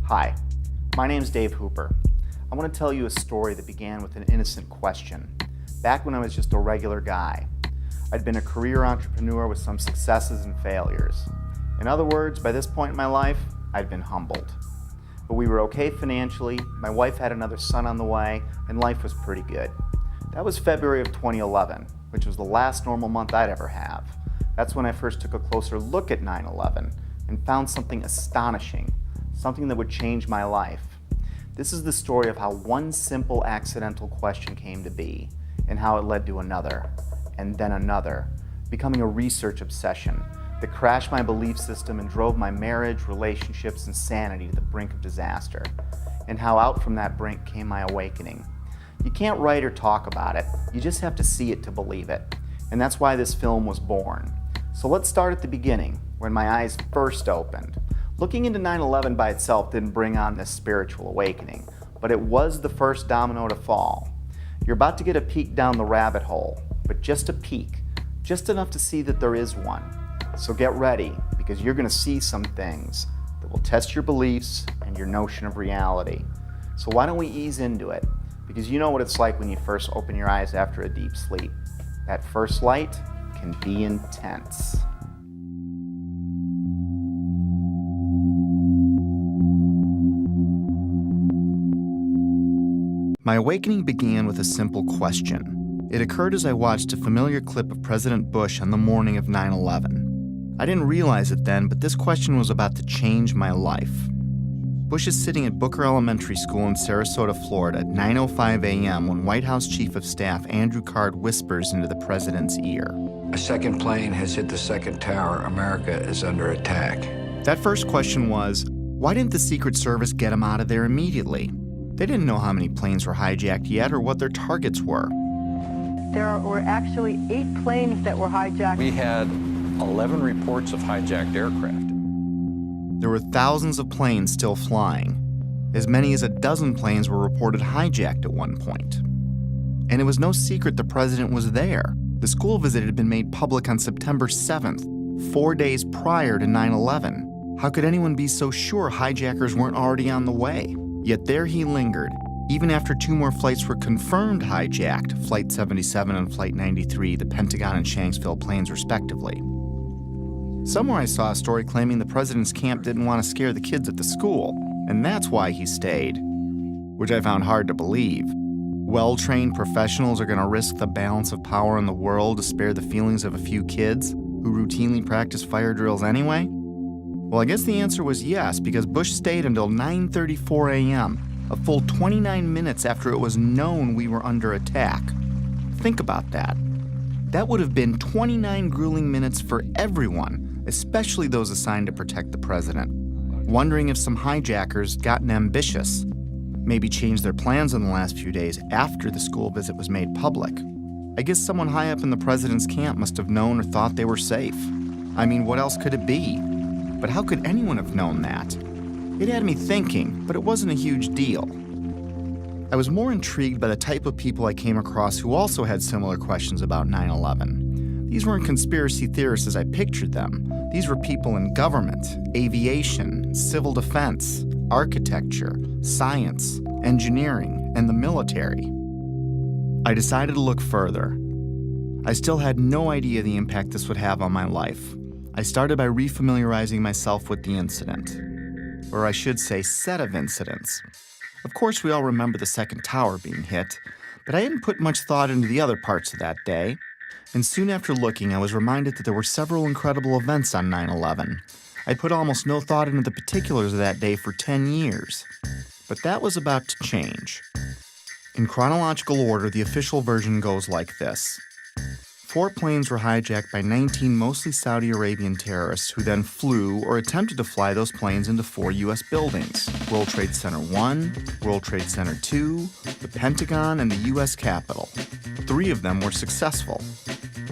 Hi, my name's Dave Hooper. I want to tell you a story that began with an innocent question. Back when I was just a regular guy, I'd been a career entrepreneur with some successes and failures. In other words, by this point in my life, I'd been humbled. But we were okay financially, my wife had another son on the way, and life was pretty good. That was February of 2011, which was the last normal month I'd ever have. That's when I first took a closer look at 9/11 and found something astonishing, something that would change my life. This is the story of how one simple accidental question came to be, and how it led to another, and then another, becoming a research obsession that crashed my belief system and drove my marriage, relationships, and sanity to the brink of disaster, and how out from that brink came my awakening. You can't write or talk about it, you just have to see it to believe it, and that's why this film was born. So let's start at the beginning, when my eyes first opened. Looking into 9/11 by itself didn't bring on this spiritual awakening, but it was the first domino to fall. You're about to get a peek down the rabbit hole, but just a peek, just enough to see that there is one. So get ready, because you're going to see some things that will test your beliefs and your notion of reality. So why don't we ease into it? Because you know what it's like when you first open your eyes after a deep sleep. That first light can be intense. My awakening began with a simple question. It occurred as I watched a familiar clip of President Bush on the morning of 9/11. I didn't realize it then, but this question was about to change my life. Bush is sitting at Booker Elementary School in Sarasota, Florida at 9:05 a.m. when White House Chief of Staff Andrew Card whispers into the president's ear. A second plane has hit the second tower. America is under attack. That first question was, why didn't the Secret Service get him out of there immediately? They didn't know how many planes were hijacked yet or what their targets were. There were actually 8 planes that were hijacked. We had 11 reports of hijacked aircraft. There were thousands of planes still flying. As many as a dozen planes were reported hijacked at one point. And it was no secret the president was there. The school visit had been made public on September 7th, 4 days prior to 9/11. How could anyone be so sure hijackers weren't already on the way? Yet there he lingered, even after 2 more flights were confirmed hijacked, Flight 77 and Flight 93, the Pentagon and Shanksville planes respectively. Somewhere I saw a story claiming the president's camp didn't want to scare the kids at the school, and that's why he stayed, which I found hard to believe. Well-trained professionals are going to risk the balance of power in the world to spare the feelings of a few kids who routinely practice fire drills anyway? Well, I guess the answer was yes, because Bush stayed until 9:34 a.m., a full 29 minutes after it was known we were under attack. Think about that. That would have been 29 grueling minutes for everyone, especially those assigned to protect the president, wondering if some hijackers gotten ambitious, maybe changed their plans in the last few days after the school visit was made public. I guess someone high up in the president's camp must have known or thought they were safe. I mean, what else could it be? But how could anyone have known that? It had me thinking, but it wasn't a huge deal. I was more intrigued by the type of people I came across who also had similar questions about 9/11. These weren't conspiracy theorists as I pictured them. These were people in government, aviation, civil defense, architecture, science, engineering, and the military. I decided to look further. I still had no idea the impact this would have on my life. I started by refamiliarizing myself with the incident, or I should say set of incidents. Of course, we all remember the second tower being hit, but I hadn't put much thought into the other parts of that day. And soon after looking, I was reminded that there were several incredible events on 9/11. I put almost no thought into the particulars of that day for 10 years. But that was about to change. In chronological order, the official version goes like this. 4 planes were hijacked by 19 mostly Saudi Arabian terrorists who then flew or attempted to fly those planes into 4 U.S. buildings: World Trade Center 1, World Trade Center 2, the Pentagon, and the U.S. Capitol. 3 of them were successful.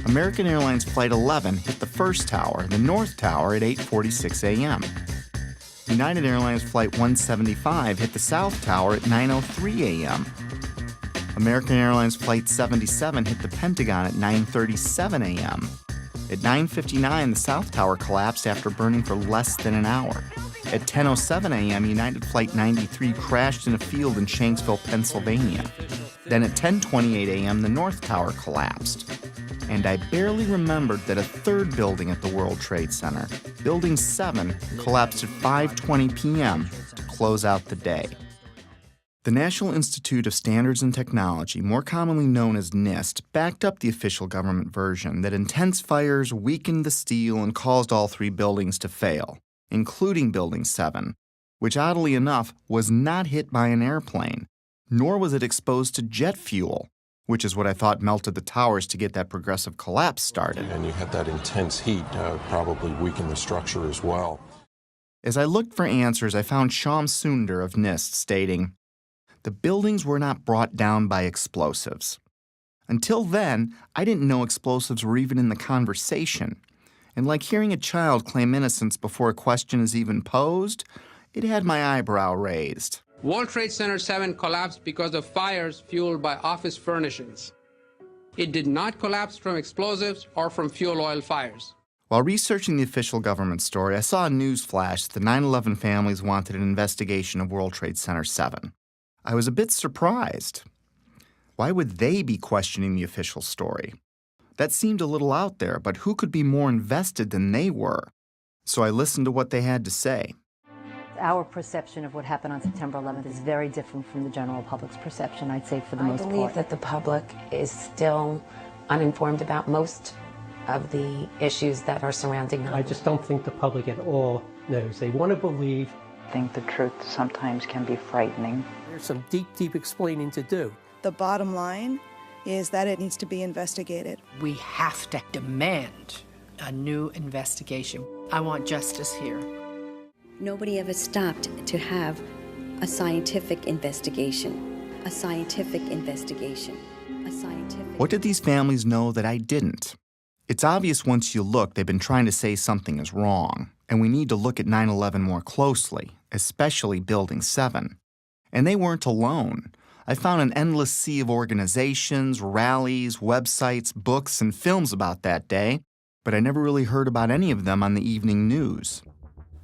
American Airlines Flight 11 hit the first tower, the North Tower, at 8:46 a.m. United Airlines Flight 175 hit the South Tower at 9:03 a.m. American Airlines Flight 77 hit the Pentagon at 9:37 a.m. At 9:59, the South Tower collapsed after burning for less than an hour. At 10:07 a.m., United Flight 93 crashed in a field in Shanksville, Pennsylvania. Then at 10:28 a.m., the North Tower collapsed. And I barely remembered that a third building at the World Trade Center, Building 7, collapsed at 5:20 p.m. to close out the day. The National Institute of Standards and Technology, more commonly known as NIST, backed up the official government version that intense fires weakened the steel and caused all three buildings to fail, including Building 7, which oddly enough was not hit by an airplane, nor was it exposed to jet fuel, which is what I thought melted the towers to get that progressive collapse started. And you had that intense heat probably weakened the structure as well. As I looked for answers, I found Shyam Sunder of NIST stating, "The buildings were not brought down by explosives. Until then, I didn't know explosives were even in the conversation. And like hearing a child claim innocence before a question is even posed, it had my eyebrow raised." World Trade Center 7 collapsed because of fires fueled by office furnishings. It did not collapse from explosives or from fuel oil fires. While researching the official government story, I saw a news flash that the 9/11 families wanted an investigation of World Trade Center 7. I was a bit surprised. Why would they be questioning the official story? That seemed a little out there, but who could be more invested than they were? So I listened to what they had to say. Our perception of what happened on September 11th is very different from the general public's perception, I'd say, for the most part. I believe that the public is still uninformed about most of the issues that are surrounding them. I just don't think the public at all knows. They want to believe. I think the truth sometimes can be frightening. There's some deep explaining to do. The bottom line is that it needs to be investigated. We have to demand a new investigation. I want justice here. Nobody ever stopped to have a scientific investigation. A scientific investigation. A scientific... What did these families know that I didn't? It's obvious once you look, they've been trying to say something is wrong, and we need to look at 9/11 more closely, especially Building 7. And they weren't alone. I found an endless sea of organizations, rallies, websites, books, and films about that day, but I never really heard about any of them on the evening news.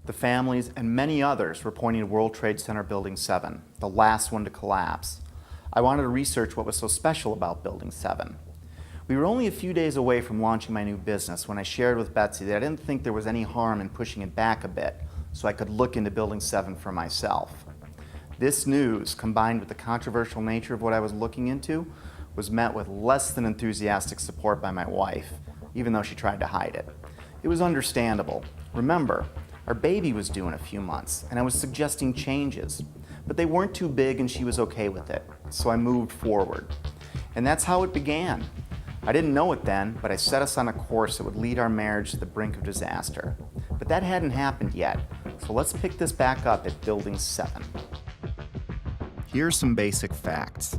The families and many others were pointing to World Trade Center Building 7, the last one to collapse. I wanted to research what was so special about Building 7. We were only a few days away from launching my new business when I shared with Betsy that I didn't think there was any harm in pushing it back a bit so I could look into Building 7 for myself. This news, combined with the controversial nature of what I was looking into, was met with less than enthusiastic support by my wife, even though she tried to hide it. It was understandable. Remember, our baby was due in a few months, and I was suggesting changes, but they weren't too big and she was okay with it, so I moved forward. And that's how it began. I didn't know it then, but I set us on a course that would lead our marriage to the brink of disaster. But that hadn't happened yet, so let's pick this back up at Building 7. Here are some basic facts.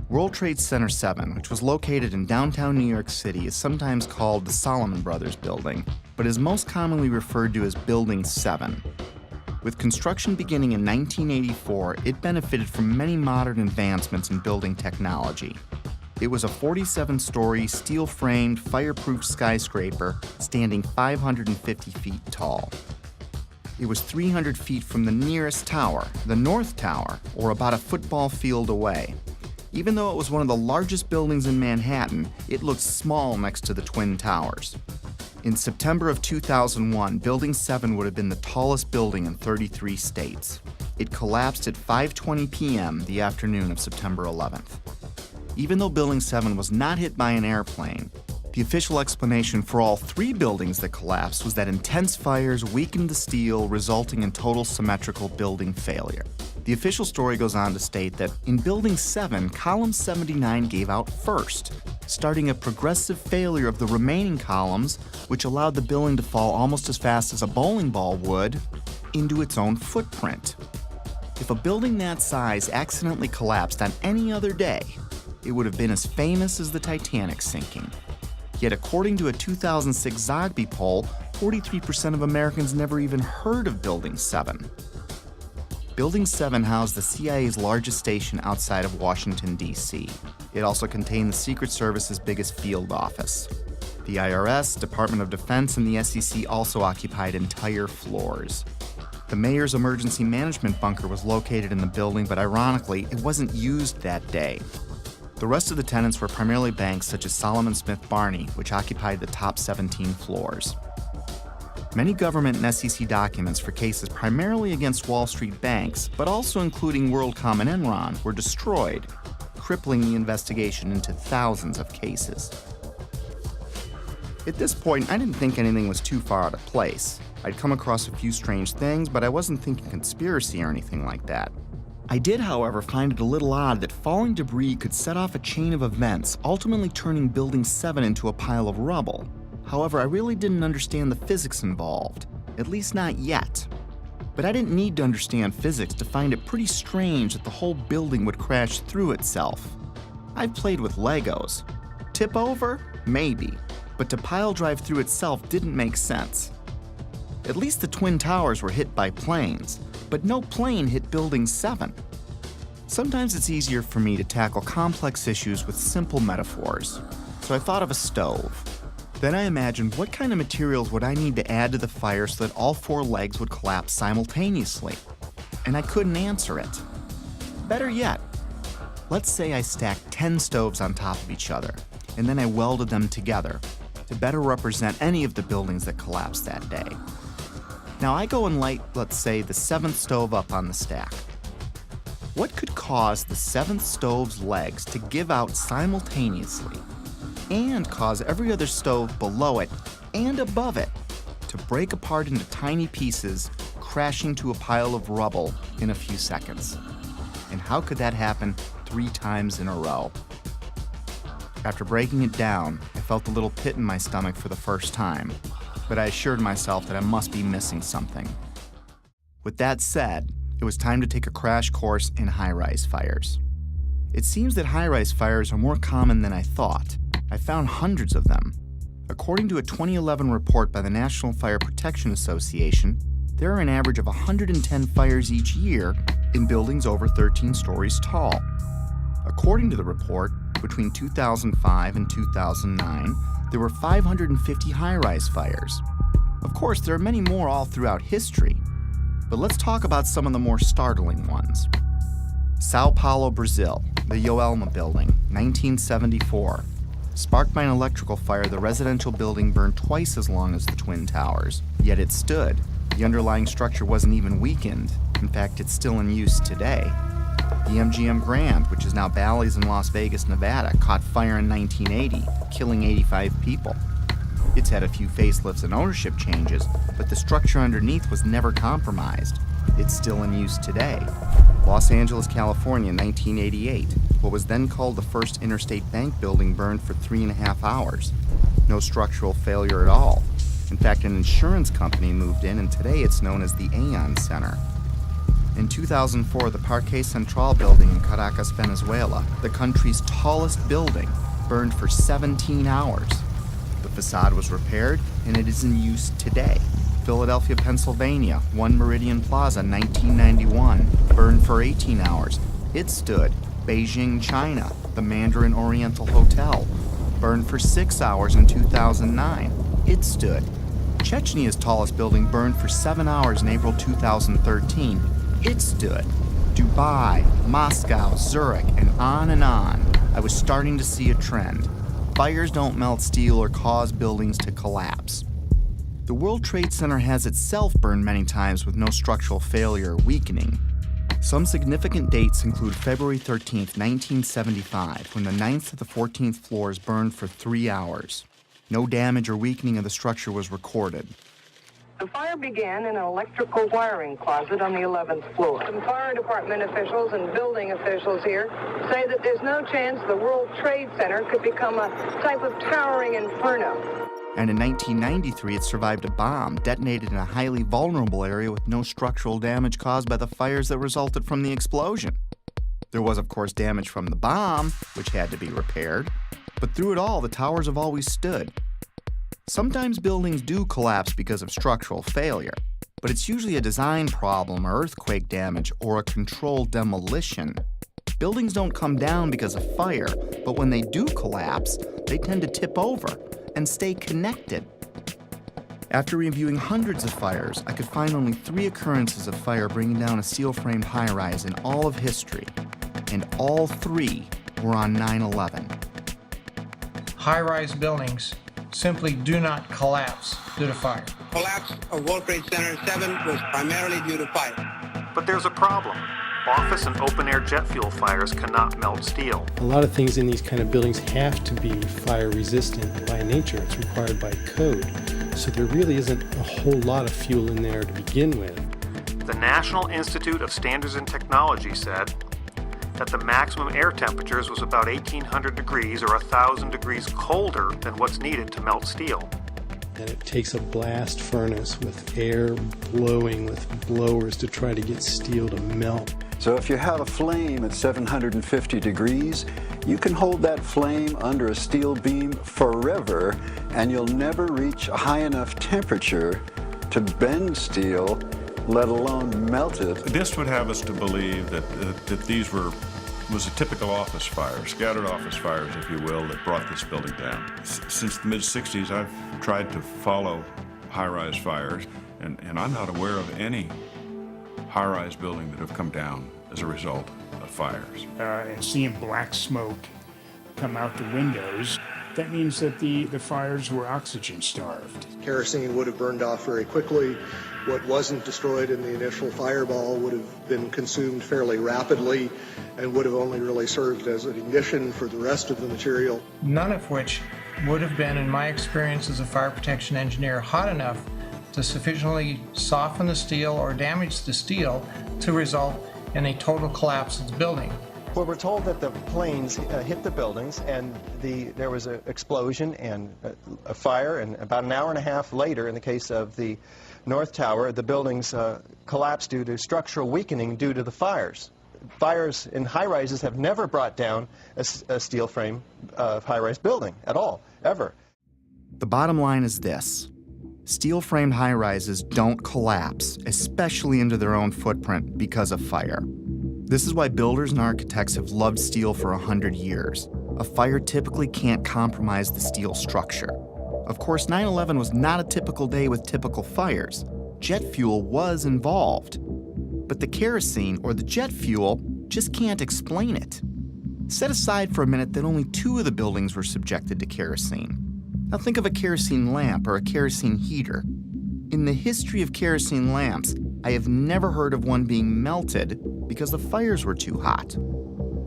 World Trade Center 7, which was located in downtown New York City, is sometimes called the Salomon Brothers Building, but is most commonly referred to as Building 7. With construction beginning in 1984, it benefited from many modern advancements in building technology. It was a 47-story, steel-framed, fireproof skyscraper standing 550 feet tall. It was 300 feet from the nearest tower, the North Tower, or about a football field away. Even though it was one of the largest buildings in Manhattan, it looked small next to the Twin Towers. In September of 2001, Building 7 would have been the tallest building in 33 states. It collapsed at 5:20 p.m. the afternoon of September 11th. Even though Building 7 was not hit by an airplane, the official explanation for all three buildings that collapsed was that intense fires weakened the steel, resulting in total symmetrical building failure. The official story goes on to state that in Building 7, column 79 gave out first, starting a progressive failure of the remaining columns, which allowed the building to fall almost as fast as a bowling ball would into its own footprint. If a building that size accidentally collapsed on any other day, it would have been as famous as the Titanic sinking. Yet according to a 2006 Zogby poll, 43% of Americans never even heard of Building 7. Building 7 housed the CIA's largest station outside of Washington, D.C. It also contained the Secret Service's biggest field office. The IRS, Department of Defense, and the SEC also occupied entire floors. The mayor's emergency management bunker was located in the building, but ironically, it wasn't used that day. The rest of the tenants were primarily banks such as Solomon Smith Barney, which occupied the top 17 floors. Many government and SEC documents for cases primarily against Wall Street banks, but also including WorldCom and Enron, were destroyed, crippling the investigation into thousands of cases. At this point, I didn't think anything was too far out of place. I'd come across a few strange things, but I wasn't thinking conspiracy or anything like that. I did, however, find it a little odd that falling debris could set off a chain of events, ultimately turning Building 7 into a pile of rubble. However, I really didn't understand the physics involved, at least not yet. But I didn't need to understand physics to find it pretty strange that the whole building would crash through itself. I've played with Legos. Tip over? Maybe. But to pile drive through itself didn't make sense. At least the Twin Towers were hit by planes, but no plane hit Building 7. Sometimes it's easier for me to tackle complex issues with simple metaphors, so I thought of a stove. Then I imagined what kind of materials would I need to add to the fire so that all 4 legs would collapse simultaneously, and I couldn't answer it. Better yet, let's say I stacked 10 stoves on top of each other, and then I welded them together to better represent any of the buildings that collapsed that day. Now I go and light, let's say, the 7th stove up on the stack. What could cause the 7th stove's legs to give out simultaneously and cause every other stove below it and above it to break apart into tiny pieces, crashing to a pile of rubble in a few seconds? And how could that happen 3 times in a row? After breaking it down, I felt a little pit in my stomach for the first time, but I assured myself that I must be missing something. With that said, it was time to take a crash course in high-rise fires. It seems that high-rise fires are more common than I thought. I found hundreds of them. According to a 2011 report by the National Fire Protection Association, there are an average of 110 fires each year in buildings over 13 stories tall. According to the report, between 2005 and 2009, there were 550 high-rise fires. Of course, there are many more all throughout history, but let's talk about some of the more startling ones. Sao Paulo, Brazil, the Joelma building, 1974. Sparked by an electrical fire, the residential building burned twice as long as the Twin Towers, yet it stood. The underlying structure wasn't even weakened. In fact, it's still in use today. The MGM Grand, which is now Bally's in Las Vegas, Nevada, caught fire in 1980, killing 85 people. It's had a few facelifts and ownership changes, but the structure underneath was never compromised. It's still in use today. Los Angeles, California, 1988. What was then called the First Interstate Bank building burned for 3.5 hours. No structural failure at all. In fact, an insurance company moved in, and today it's known as the Aon Center. In 2004, the Parque Central building in Caracas, Venezuela, the country's tallest building, burned for 17 hours. The facade was repaired, and it is in use today. Philadelphia, Pennsylvania, One Meridian Plaza, 1991, burned for 18 hours. It stood. Beijing, China, the Mandarin Oriental Hotel, burned for 6 hours in 2009. It stood. Chechny's tallest building burned for 7 hours in April 2013. It stood. Dubai, Moscow, Zurich, and on and on. I was starting to see a trend. Fires don't melt steel or cause buildings to collapse. The World Trade Center has itself burned many times with no structural failure or weakening. Some significant dates include February 13, 1975, when the 9th to the 14th floors burned for 3 hours. No damage or weakening of the structure was recorded. The fire began in an electrical wiring closet on the 11th floor. Some fire department officials and building officials here say that there's no chance the World Trade Center could become a type of towering inferno. And in 1993, it survived a bomb detonated in a highly vulnerable area with no structural damage caused by the fires that resulted from the explosion. There was, of course, damage from the bomb, which had to be repaired, but through it all, the towers have always stood. Sometimes buildings do collapse because of structural failure, but it's usually a design problem or earthquake damage or a controlled demolition. Buildings don't come down because of fire, but when they do collapse, they tend to tip over and stay connected. After reviewing hundreds of fires, I could find only 3 occurrences of fire bringing down a steel-framed high-rise in all of history, and all 3 were on 9/11. High-rise buildings simply do not collapse due to fire. Collapse of World Trade Center 7 was primarily due to fire. But there's a problem. Office and open-air jet fuel fires cannot melt steel. A lot of things in these kind of buildings have to be fire resistant by nature. It's required by code. So there really isn't a whole lot of fuel in there to begin with. The National Institute of Standards and Technology said that the maximum air temperatures was about 1,800 degrees or 1,000 degrees colder than what's needed to melt steel. And it takes a blast furnace with air blowing with blowers to try to get steel to melt. So if you have a flame at 750 degrees, you can hold that flame under a steel beam forever, and you'll never reach a high enough temperature to bend steel, let alone melt it. This would have us to believe that these was a typical office fire, scattered office fires, if you will, that brought this building down. Since the mid-60s, I've tried to follow high-rise fires, and I'm not aware of any high-rise building that have come down as a result of fires. And seeing black smoke come out the windows, that means that the fires were oxygen starved. Kerosene would have burned off very quickly. What wasn't destroyed in the initial fireball would have been consumed fairly rapidly and would have only really served as an ignition for the rest of the material. None of which would have been, in my experience as a fire protection engineer, hot enough to sufficiently soften the steel or damage the steel to result in a total collapse of the building. Well, we're told that the planes hit the buildings and there was an explosion and a fire, and about an hour and a half later, in the case of the North Tower, the buildings collapsed due to structural weakening due to the fires. Fires in high-rises have never brought down a steel frame high-rise building at all, ever. The bottom line is this. Steel-framed high-rises don't collapse, especially into their own footprint, because of fire. This is why builders and architects have loved steel for 100 years. A fire typically can't compromise the steel structure. Of course, 9/11 was not a typical day with typical fires. Jet fuel was involved. But the kerosene or the jet fuel just can't explain it. Set aside for a minute that only 2 of the buildings were subjected to kerosene. Now think of a kerosene lamp or a kerosene heater. In the history of kerosene lamps, I have never heard of one being melted because the fires were too hot.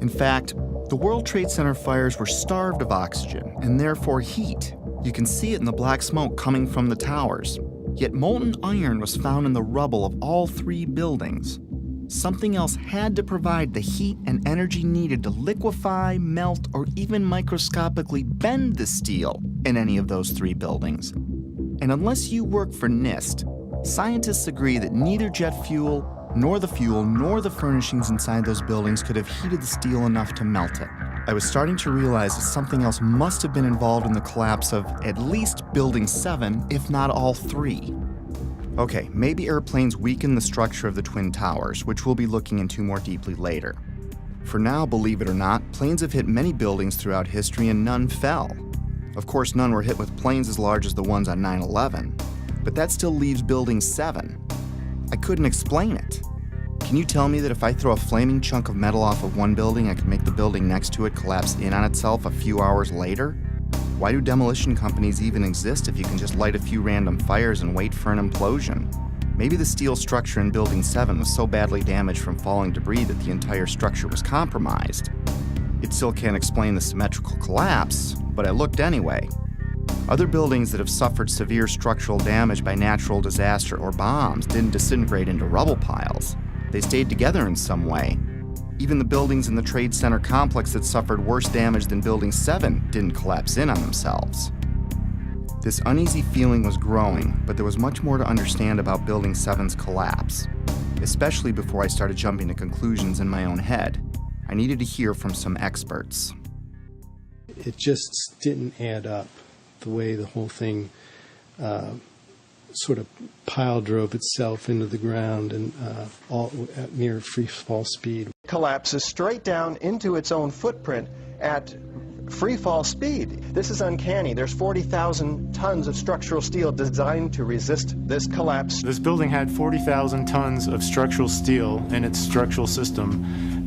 In fact, the World Trade Center fires were starved of oxygen and therefore heat. You can see it in the black smoke coming from the towers. Yet molten iron was found in the rubble of all 3 buildings. Something else had to provide the heat and energy needed to liquefy, melt, or even microscopically bend the steel in any of those 3 buildings. And unless you work for NIST, scientists agree that neither jet fuel, nor the furnishings inside those buildings could have heated the steel enough to melt it. I was starting to realize that something else must have been involved in the collapse of at least Building 7, if not all 3. Okay, maybe airplanes weakened the structure of the Twin Towers, which we'll be looking into more deeply later. For now, believe it or not, planes have hit many buildings throughout history and none fell. Of course, none were hit with planes as large as the ones on 9/11, but that still leaves Building 7. I couldn't explain it. Can you tell me that if I throw a flaming chunk of metal off of one building, I can make the building next to it collapse in on itself a few hours later? Why do demolition companies even exist if you can just light a few random fires and wait for an implosion? Maybe the steel structure in Building 7 was so badly damaged from falling debris that the entire structure was compromised. It still can't explain the symmetrical collapse, but I looked anyway. Other buildings that have suffered severe structural damage by natural disaster or bombs didn't disintegrate into rubble piles. They stayed together in some way. Even the buildings in the Trade Center complex that suffered worse damage than Building 7 didn't collapse in on themselves. This uneasy feeling was growing, but there was much more to understand about Building 7's collapse, especially before I started jumping to conclusions in my own head. I needed to hear from some experts. It just didn't add up, the way the whole thing sort of pile drove itself into the ground and all at near free fall speed. Collapses straight down into its own footprint at free fall speed. This is uncanny. There's 40,000 tons of structural steel designed to resist this collapse. This building had 40,000 tons of structural steel in its structural system,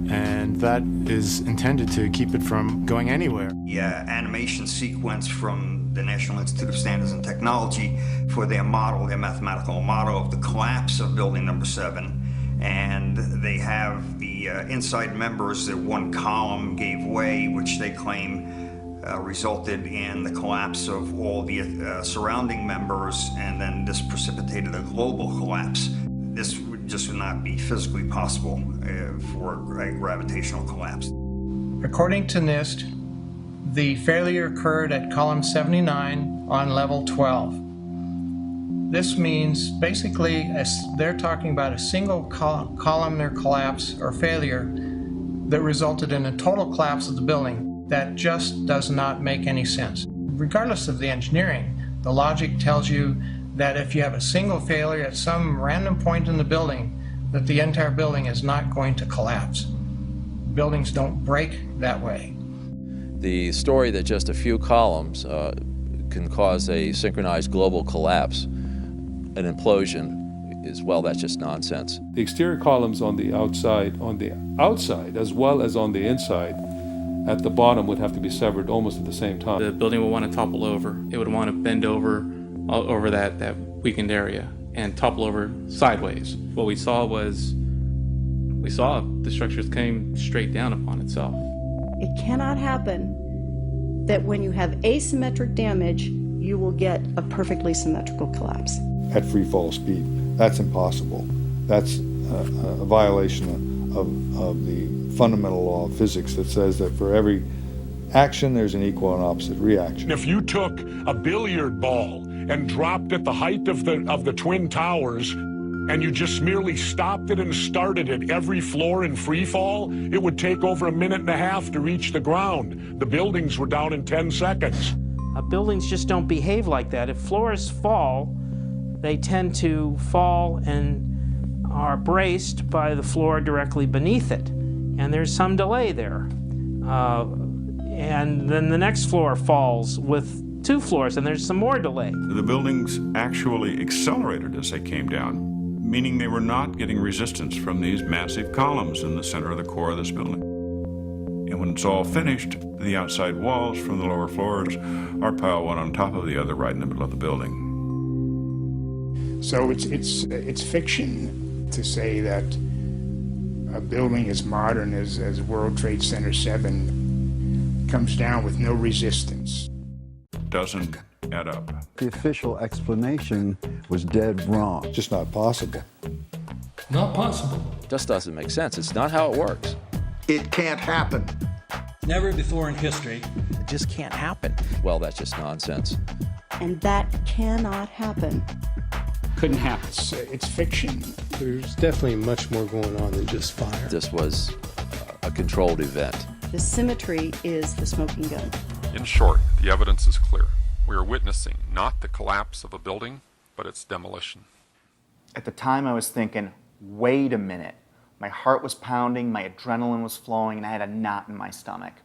and that is intended to keep it from going anywhere. The animation sequence from the National Institute of Standards and Technology for their model, their mathematical model of the collapse of Building Number 7. And they have the inside members that one column gave way, which they claim resulted in the collapse of all the surrounding members, and then this precipitated a global collapse. This would just not be physically possible for a gravitational collapse. According to NIST, the failure occurred at column 79 on level 12. This means basically they're talking about a single columnar collapse or failure that resulted in a total collapse of the building. That just does not make any sense. Regardless of the engineering, the logic tells you that if you have a single failure at some random point in the building, that the entire building is not going to collapse. Buildings don't break that way. The story that just a few columns can cause a synchronized global collapse, an implosion, is, well, that's just nonsense. The exterior columns on the outside as well as on the inside at the bottom would have to be severed almost at the same time. The building would want to topple over. It would want to bend over that weakened area and topple over sideways. What we saw the structures came straight down upon itself. It cannot happen that when you have asymmetric damage, you will get a perfectly symmetrical collapse. At free fall speed. That's impossible. That's a violation of the fundamental law of physics that says that for every action, there's an equal and opposite reaction. If you took a billiard ball and dropped at the height of the Twin Towers, and you just merely stopped it and started at every floor in free fall, it would take over 1.5 minutes to reach the ground. The buildings were down in 10 seconds. Buildings just don't behave like that. If floors fall, they tend to fall and are braced by the floor directly beneath it. And there's some delay there. And then the next floor falls with 2 floors, and there's some more delay. The buildings actually accelerated as they came down, meaning they were not getting resistance from these massive columns in the center of the core of this building. And when it's all finished, the outside walls from the lower floors are piled one on top of the other right in the middle of the building. So it's fiction to say that a building as modern as World Trade Center 7 comes down with no resistance. Doesn't add up. The official explanation was dead wrong. Just not possible. Not possible. Just doesn't make sense. It's not how it works. It can't happen. Never before in history. It just can't happen. Well, that's just nonsense. And that cannot happen. Couldn't happen. It's fiction. There's definitely much more going on than just fire. This was a controlled event. The symmetry is the smoking gun. In short, the evidence is clear. We are witnessing not the collapse of a building, but its demolition. At the time, I was thinking, wait a minute. My heart was pounding, my adrenaline was flowing, and I had a knot in my stomach.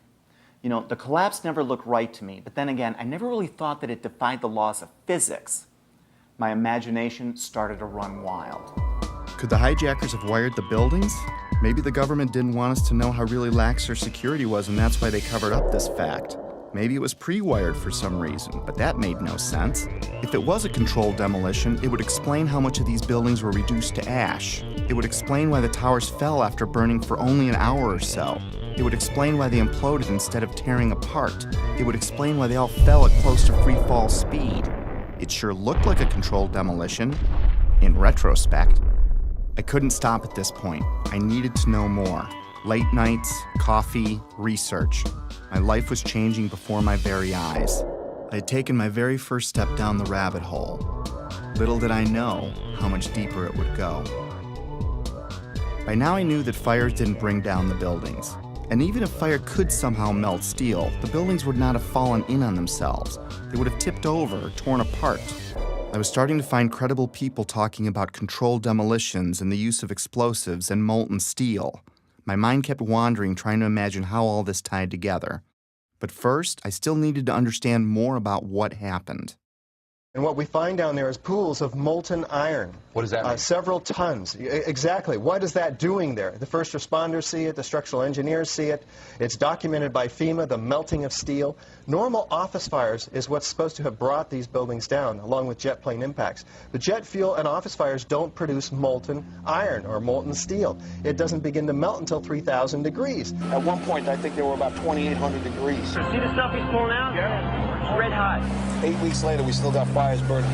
You know, the collapse never looked right to me, but then again, I never really thought that it defied the laws of physics. My imagination started to run wild. Could the hijackers have wired the buildings? Maybe the government didn't want us to know how really lax their security was, and that's why they covered up this fact. Maybe it was pre-wired for some reason, but that made no sense. If it was a controlled demolition, it would explain how much of these buildings were reduced to ash. It would explain why the towers fell after burning for only an hour or so. It would explain why they imploded instead of tearing apart. It would explain why they all fell at close to free fall speed. It sure looked like a controlled demolition, in retrospect. I couldn't stop at this point. I needed to know more. Late nights, coffee, research. My life was changing before my very eyes. I had taken my very first step down the rabbit hole. Little did I know how much deeper it would go. By now I knew that fires didn't bring down the buildings. And even if fire could somehow melt steel, the buildings would not have fallen in on themselves. They would have tipped over or torn apart. I was starting to find credible people talking about controlled demolitions and the use of explosives and molten steel. My mind kept wandering, trying to imagine how all this tied together. But first, I still needed to understand more about what happened. And what we find down there is pools of molten iron. What does that mean? Several tons. Exactly. What is that doing there? The first responders see it. The structural engineers see it. It's documented by FEMA, the melting of steel. Normal office fires is what's supposed to have brought these buildings down, along with jet plane impacts. But jet fuel and office fires don't produce molten iron or molten steel. It doesn't begin to melt until 3,000 degrees. At one point, I think they were about 2,800 degrees. See the stuff he's pulling out? Yeah. It's red hot. 8 weeks later, we still got fires burning.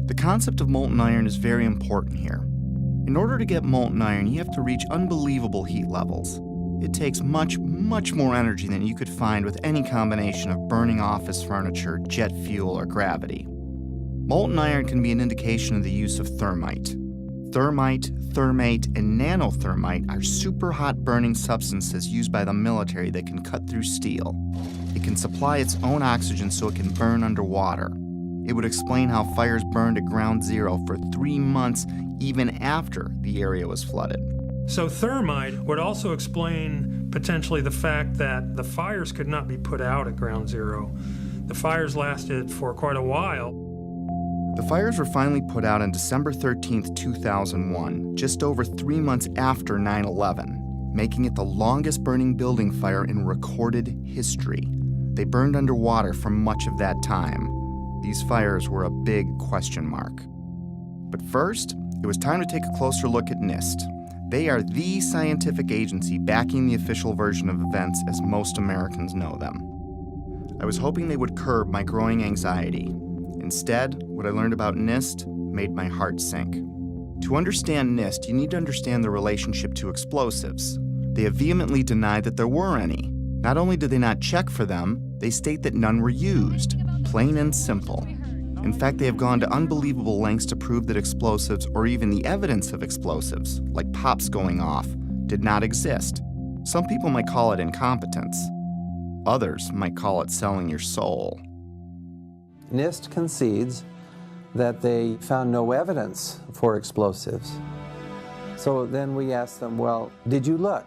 The concept of molten iron is very important here. In order to get molten iron, you have to reach unbelievable heat levels. It takes much, much more energy than you could find with any combination of burning office furniture, jet fuel, or gravity. Molten iron can be an indication of the use of thermite. Thermite, thermate, and nanothermite are super hot burning substances used by the military that can cut through steel. It can supply its own oxygen so it can burn underwater. It would explain how fires burned at ground zero for 3 months even after the area was flooded. So thermite would also explain potentially the fact that the fires could not be put out at ground zero. The fires lasted for quite a while. The fires were finally put out on December 13, 2001, just over 3 months after 9/11, making it the longest burning building fire in recorded history. They burned underwater for much of that time. These fires were a big question mark. But first, it was time to take a closer look at NIST. They are the scientific agency backing the official version of events as most Americans know them. I was hoping they would curb my growing anxiety. Instead, what I learned about NIST made my heart sink. To understand NIST, you need to understand the relationship to explosives. They have vehemently denied that there were any. Not only did they not check for them, they state that none were used. Plain and simple. In fact, they have gone to unbelievable lengths to prove that explosives, or even the evidence of explosives, like pops going off, did not exist. Some people might call it incompetence. Others might call it selling your soul. NIST concedes that they found no evidence for explosives. So then we asked them, well, did you look?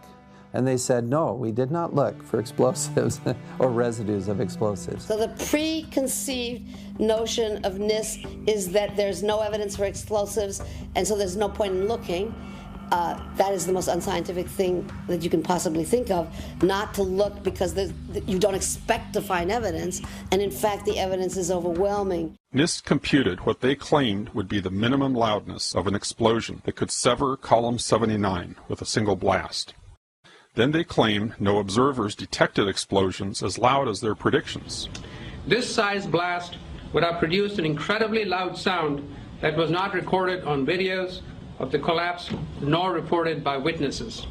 And they said, no, we did not look for explosives or residues of explosives. So the preconceived notion of NIST is that there's no evidence for explosives, and so there's no point in looking. That is the most unscientific thing that you can possibly think of, not to look because you don't expect to find evidence, and in fact the evidence is overwhelming. NIST computed what they claimed would be the minimum loudness of an explosion that could sever column 79 with a single blast. Then they claimed no observers detected explosions as loud as their predictions. This size blast would have produced an incredibly loud sound that was not recorded on videos of the collapse nor reported by witnesses.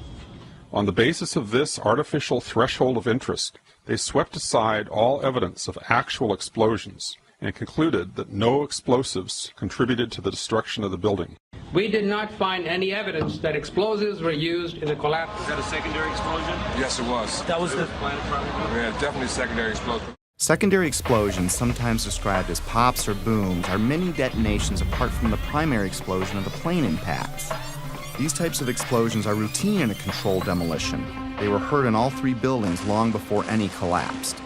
On the basis of this artificial threshold of interest, they swept aside all evidence of actual explosions and concluded that no explosives contributed to the destruction of the building. We did not find any evidence that explosives were used in the collapse. Was that a secondary explosion? Yes, it was. That was the Yeah, definitely secondary explosion. Secondary explosions, sometimes described as pops or booms, are mini detonations apart from the primary explosion of the plane impacts. These types of explosions are routine in a controlled demolition. They were heard in all 3 buildings long before any collapsed.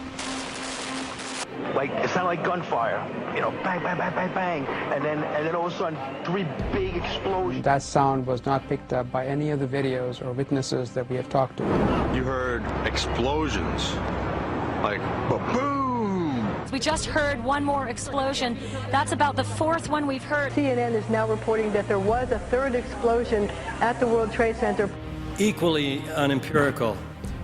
Like, it sounded like gunfire, you know, bang, bang, bang, bang, bang, and then all of a sudden, 3 big explosions. That sound was not picked up by any of the videos or witnesses that we have talked to. You heard explosions, like boom. We just heard one more explosion. That's about the 4th one we've heard. CNN is now reporting that there was a 3rd explosion at the World Trade Center. Equally unempirical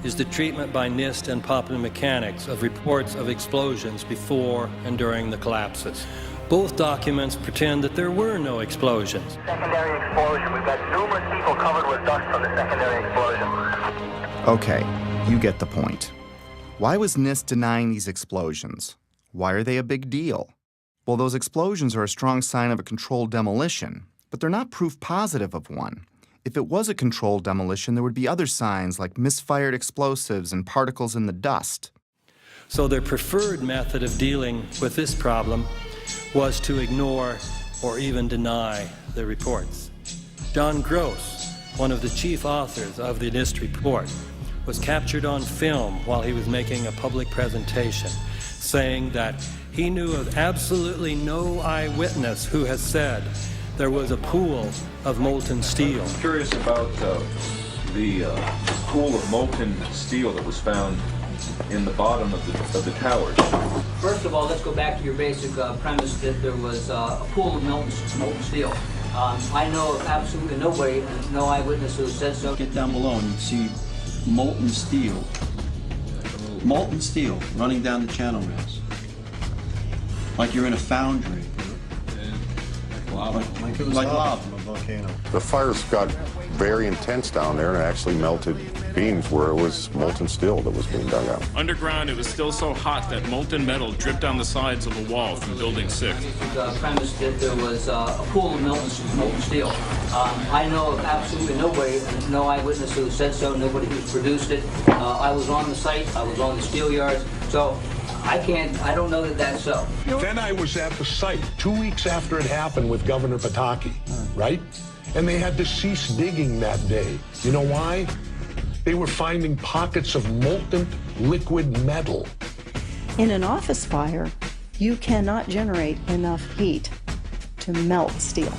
is the treatment by NIST and Popular Mechanics of reports of explosions before and during the collapses. Both documents pretend that there were no explosions. Secondary explosion. We've got numerous people covered with dust from the secondary explosion. Okay, you get the point. Why was NIST denying these explosions? Why are they a big deal? Well, those explosions are a strong sign of a controlled demolition, but they're not proof positive of one. If it was a controlled demolition, there would be other signs like misfired explosives and particles in the dust. So their preferred method of dealing with this problem was to ignore or even deny the reports. John Gross, one of the chief authors of the NIST report, was captured on film while he was making a public presentation, saying that he knew of absolutely no eyewitness who has said there was a pool of molten steel. I'm curious about the pool of molten steel that was found in the bottom of the towers. First of all, let's go back to your basic premise that there was a pool of molten steel. I know of absolutely nobody, no eyewitness who said so. Get down below and you see molten steel running down the channel rails. Like you're in a foundry. Like lava. From a volcano. The fires got very intense down there and it actually melted beams where it was molten steel that was being dug out. Underground, it was still so hot that molten metal dripped down the sides of the wall from Building 6. The premise that there was a pool of molten steel. I know of absolutely nobody, no eyewitness who said so, nobody who's produced it. I was on the site, I was on the steel yards, so I don't know that that's so. Then I was at the site 2 weeks after it happened with Governor Pataki, right? And they had to cease digging that day. You know why? They were finding pockets of molten liquid metal. In an office fire, you cannot generate enough heat to melt steel.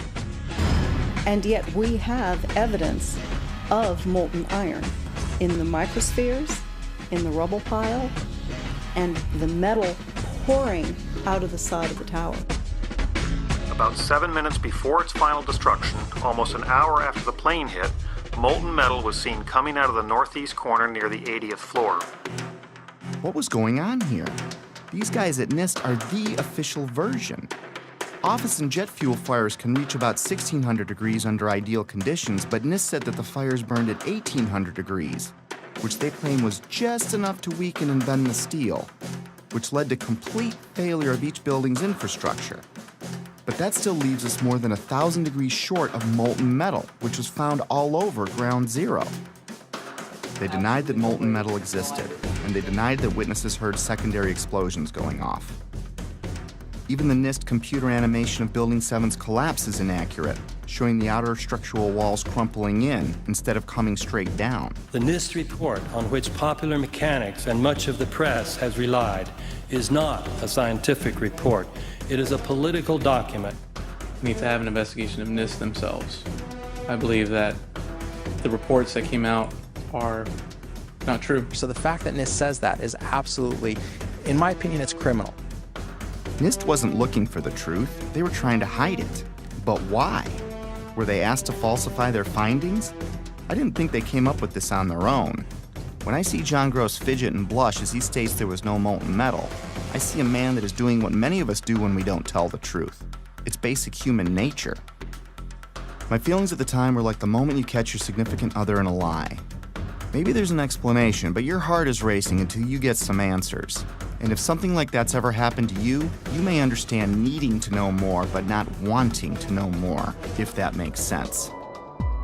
And yet we have evidence of molten iron in the microspheres, in the rubble pile, and the metal pouring out of the side of the tower. About 7 minutes before its final destruction, almost an hour after the plane hit, molten metal was seen coming out of the northeast corner near the 80th floor. What was going on here? These guys at NIST are the official version. Office and jet fuel fires can reach about 1,600 degrees under ideal conditions, but NIST said that the fires burned at 1,800 degrees, which they claim was just enough to weaken and bend the steel, which led to complete failure of each building's infrastructure. But that still leaves us more than 1,000 degrees short of molten metal, which was found all over Ground Zero. They denied that molten metal existed, and they denied that witnesses heard secondary explosions going off. Even the NIST computer animation of Building 7's collapse is inaccurate, showing the outer structural walls crumpling in instead of coming straight down. The NIST report, on which popular mechanics and much of the press has relied, is not a scientific report. It is a political document. We need to have an investigation of NIST themselves. I believe that the reports that came out are not true. So the fact that NIST says that is absolutely, in my opinion, it's criminal. NIST wasn't looking for the truth. They were trying to hide it. But why? Were they asked to falsify their findings? I didn't think they came up with this on their own. When I see John Gross fidget and blush as he states there was no molten metal, I see a man that is doing what many of us do when we don't tell the truth. It's basic human nature. My feelings at the time were like the moment you catch your significant other in a lie. Maybe there's an explanation, but your heart is racing until you get some answers. And if something like that's ever happened to you, you may understand needing to know more, but not wanting to know more, if that makes sense.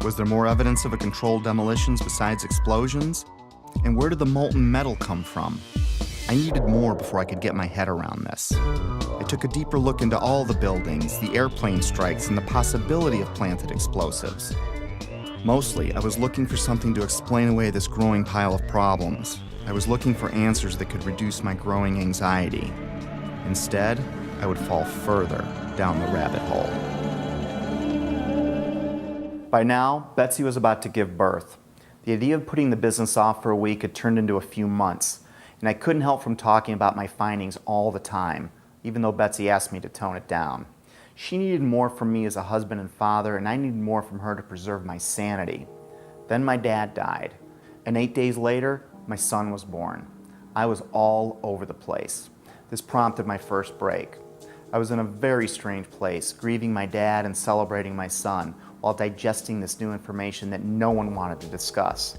Was there more evidence of a controlled demolitions besides explosions? And where did the molten metal come from? I needed more before I could get my head around this. I took a deeper look into all the buildings, the airplane strikes, and the possibility of planted explosives. Mostly, I was looking for something to explain away this growing pile of problems. I was looking for answers that could reduce my growing anxiety. Instead, I would fall further down the rabbit hole. By now, Betsy was about to give birth. The idea of putting the business off for a week had turned into a few months, and I couldn't help from talking about my findings all the time, even though Betsy asked me to tone it down. She needed more from me as a husband and father, and I needed more from her to preserve my sanity. Then my dad died, and 8 days later, my son was born. I was all over the place. This prompted my first break. I was in a very strange place, grieving my dad and celebrating my son, while digesting this new information that no one wanted to discuss.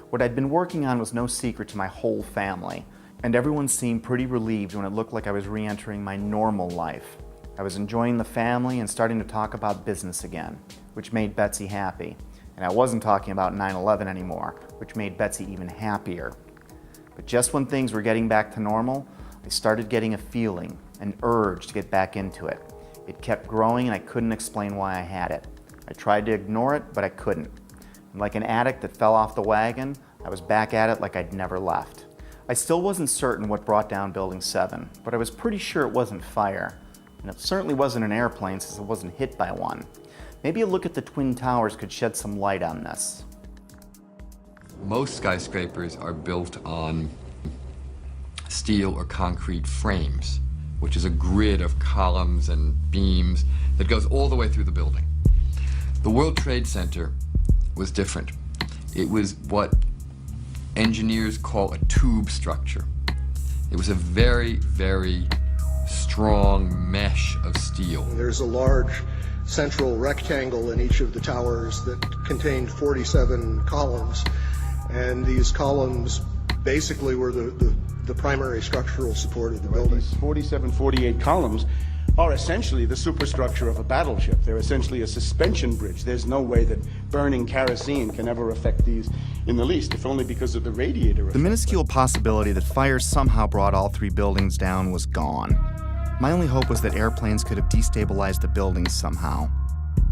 What I'd been working on was no secret to my whole family, and everyone seemed pretty relieved when it looked like I was re-entering my normal life. I was enjoying the family and starting to talk about business again, which made Betsy happy. And I wasn't talking about 9/11 anymore, which made Betsy even happier. But just when things were getting back to normal, I started getting a feeling, an urge to get back into it. It kept growing and I couldn't explain why I had it. I tried to ignore it, but I couldn't. And like an addict that fell off the wagon, I was back at it like I'd never left. I still wasn't certain what brought down Building 7, but I was pretty sure it wasn't fire. And it certainly wasn't an airplane since it wasn't hit by one. Maybe a look at the Twin Towers could shed some light on this. Most skyscrapers are built on steel or concrete frames, which is a grid of columns and beams that goes all the way through the building. The World Trade Center was different. It was what engineers call a tube structure. It was a very, very strong mesh of steel. There's a large central rectangle in each of the towers that contained 47 columns, and these columns basically were the primary structural support of the building. These 47, 48 columns are essentially the superstructure of a battleship. They're essentially a suspension bridge. There's no way that burning kerosene can ever affect these in the least, if only because of the radiator effect. The minuscule possibility that fire somehow brought all three buildings down was gone. My only hope was that airplanes could have destabilized the buildings somehow.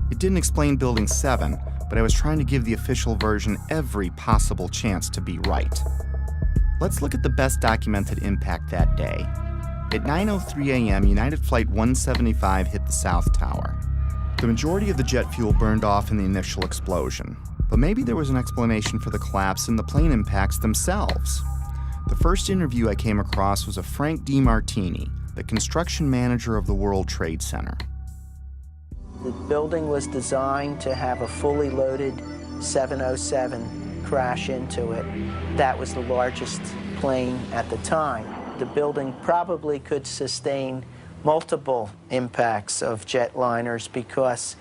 It didn't explain Building 7, but I was trying to give the official version every possible chance to be right. Let's look at the best documented impact that day. At 9:03 a.m., United Flight 175 hit the South Tower. The majority of the jet fuel burned off in the initial explosion, but maybe there was an explanation for the collapse in the plane impacts themselves. The first interview I came across was of Frank DiMartini, the construction manager of the World Trade Center. The building was designed to have a fully loaded 707 crash into it. That was the largest plane at the time. The building probably could sustain multiple impacts of jetliners because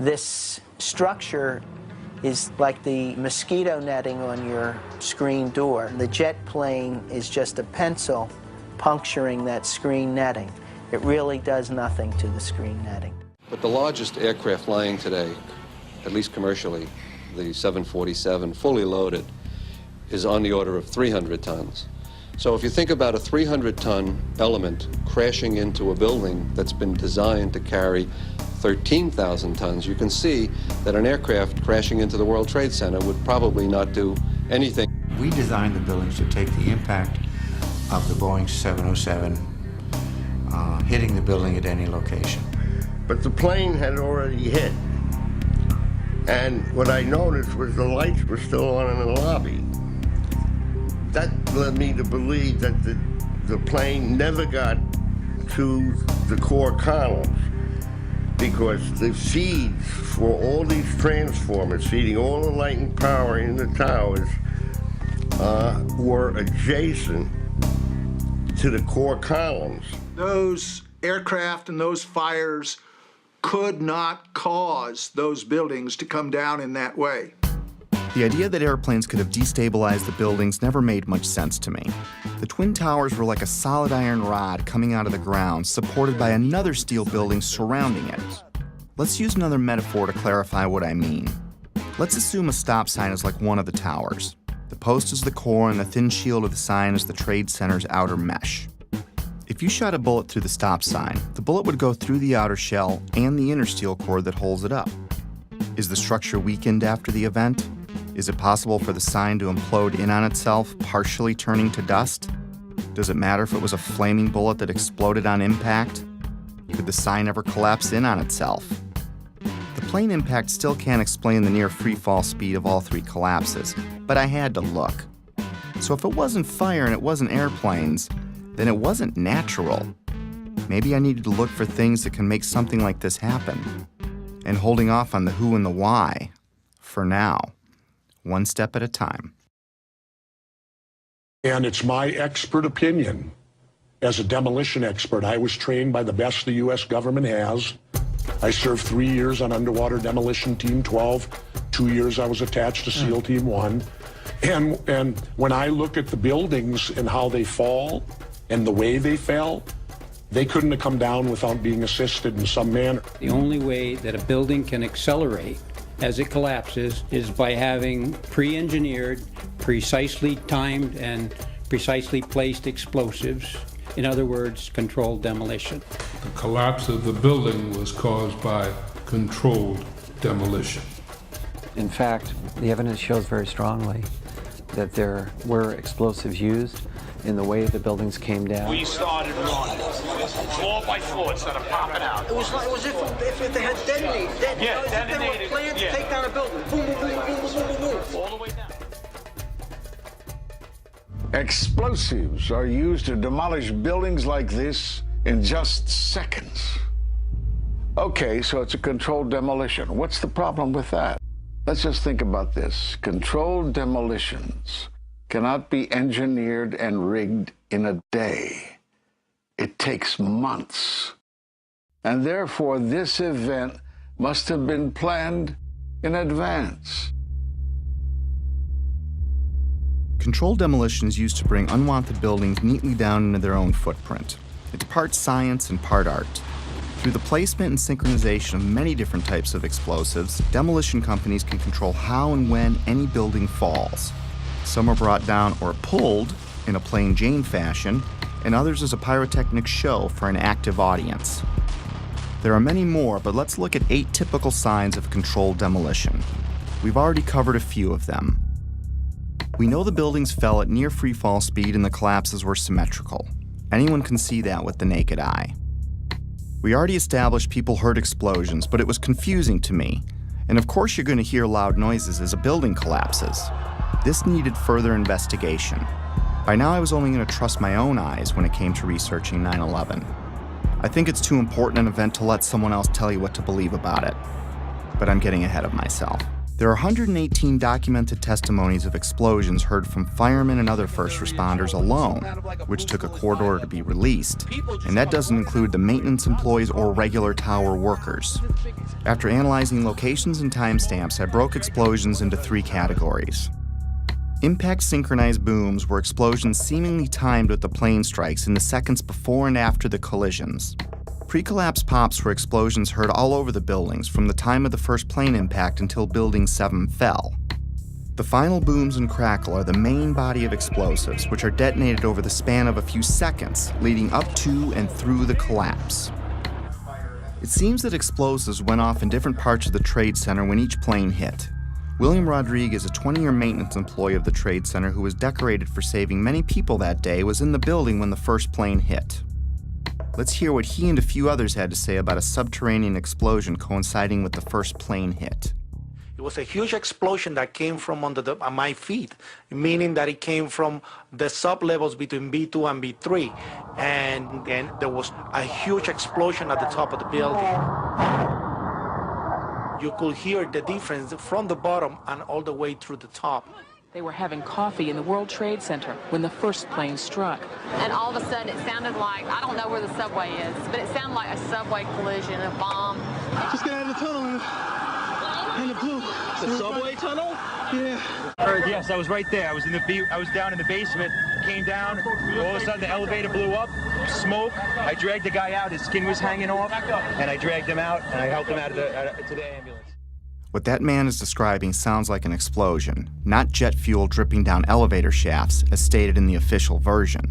this structure is like the mosquito netting on your screen door. The jet plane is just a pencil puncturing that screen netting. It really does nothing to the screen netting. But the largest aircraft flying today, at least commercially, the 747, fully loaded, is on the order of 300 tons. So if you think about a 300-ton element crashing into a building that's been designed to carry 13,000 tons, you can see that an aircraft crashing into the World Trade Center would probably not do anything. We designed the buildings to take the impact of the Boeing 707 hitting the building at any location. But the plane had already hit. And what I noticed was the lights were still on in the lobby. That led me to believe that the plane never got to the core columns because the feeds for all these transformers feeding all the light and power in the towers were adjacent to the core columns. Those aircraft and those fires could not cause those buildings to come down in that way. The idea that airplanes could have destabilized the buildings never made much sense to me. The Twin Towers were like a solid iron rod coming out of the ground, supported by another steel building surrounding it. Let's use another metaphor to clarify what I mean. Let's assume a stop sign is like one of the towers. The post is the core and the thin shield of the sign is the Trade Center's outer mesh. If you shot a bullet through the stop sign, the bullet would go through the outer shell and the inner steel core that holds it up. Is the structure weakened after the event? Is it possible for the sign to implode in on itself, partially turning to dust? Does it matter if it was a flaming bullet that exploded on impact? Could the sign ever collapse in on itself? The plane impact still can't explain the near free-fall speed of all three collapses, but I had to look. So if it wasn't fire and it wasn't airplanes, then it wasn't natural. Maybe I needed to look for things that can make something like this happen. And holding off on the who and the why, for now. One step at a time. And it's my expert opinion. As a demolition expert, I was trained by the best the U.S. government has. I served 3 years on Underwater Demolition Team 12. 2 years I was attached to SEAL Team 1. And when I look at the buildings and how they fall and the way they fell, they couldn't have come down without being assisted in some manner. The only way that a building can accelerate as it collapses is by having pre-engineered, precisely timed, and precisely placed explosives. In other words, controlled demolition. The collapse of the building was caused by controlled demolition. In fact, the evidence shows very strongly that there were explosives used in the way the buildings came down. We started running, floor by floor, instead of popping out. It was like if they had detonated. Yeah, detonated. They were planned to take down a building. Boom, boom, boom, boom, boom, boom, boom. All the way down. Explosives are used to demolish buildings like this in just seconds. Okay, so it's a controlled demolition. What's the problem with that? Let's just think about this. Controlled demolitions cannot be engineered and rigged in a day. It takes months. And therefore, this event must have been planned in advance. Controlled demolition is used to bring unwanted buildings neatly down into their own footprint. It's part science and part art. Through the placement and synchronization of many different types of explosives, demolition companies can control how and when any building falls. Some are brought down or pulled in a plain Jane fashion, and others as a pyrotechnic show for an active audience. There are many more, but let's look at 8 typical signs of controlled demolition. We've already covered a few of them. We know the buildings fell at near free fall speed and the collapses were symmetrical. Anyone can see that with the naked eye. We already established people heard explosions, but it was confusing to me. And of course you're going to hear loud noises as a building collapses. This needed further investigation. By now I was only going to trust my own eyes when it came to researching 9/11. I think it's too important an event to let someone else tell you what to believe about it. But I'm getting ahead of myself. There are 118 documented testimonies of explosions heard from firemen and other first responders alone, which took a court order to be released, and that doesn't include the maintenance employees or regular tower workers. After analyzing locations and timestamps, I broke explosions into 3 categories. Impact synchronized booms were explosions seemingly timed with the plane strikes in the seconds before and after the collisions. Pre-collapse pops were explosions heard all over the buildings from the time of the first plane impact until Building 7 fell. The final booms and crackle are the main body of explosives, which are detonated over the span of a few seconds, leading up to and through the collapse. It seems that explosives went off in different parts of the Trade Center when each plane hit. William Rodriguez, a 20-year maintenance employee of the Trade Center who was decorated for saving many people that day, was in the building when the first plane hit. Let's hear what he and a few others had to say about a subterranean explosion coinciding with the first plane hit. It was a huge explosion that came from under my feet, meaning that it came from the sublevels between B2 and B3. And then there was a huge explosion at the top of the building. You could hear the difference from the bottom and all the way through the top. They were having coffee in the World Trade Center when the first plane struck. And all of a sudden it sounded like, I don't know where the subway is, but it sounded like a subway collision, a bomb. Just get out of the tunnel and it blew. The subway tunnel? Yeah. Yes, I was right there. I was down in the basement, came down, all of a sudden the elevator blew up, smoke. I dragged the guy out, his skin was hanging off, and I dragged him out and I helped him out to the ambulance. What that man is describing sounds like an explosion, not jet fuel dripping down elevator shafts, as stated in the official version.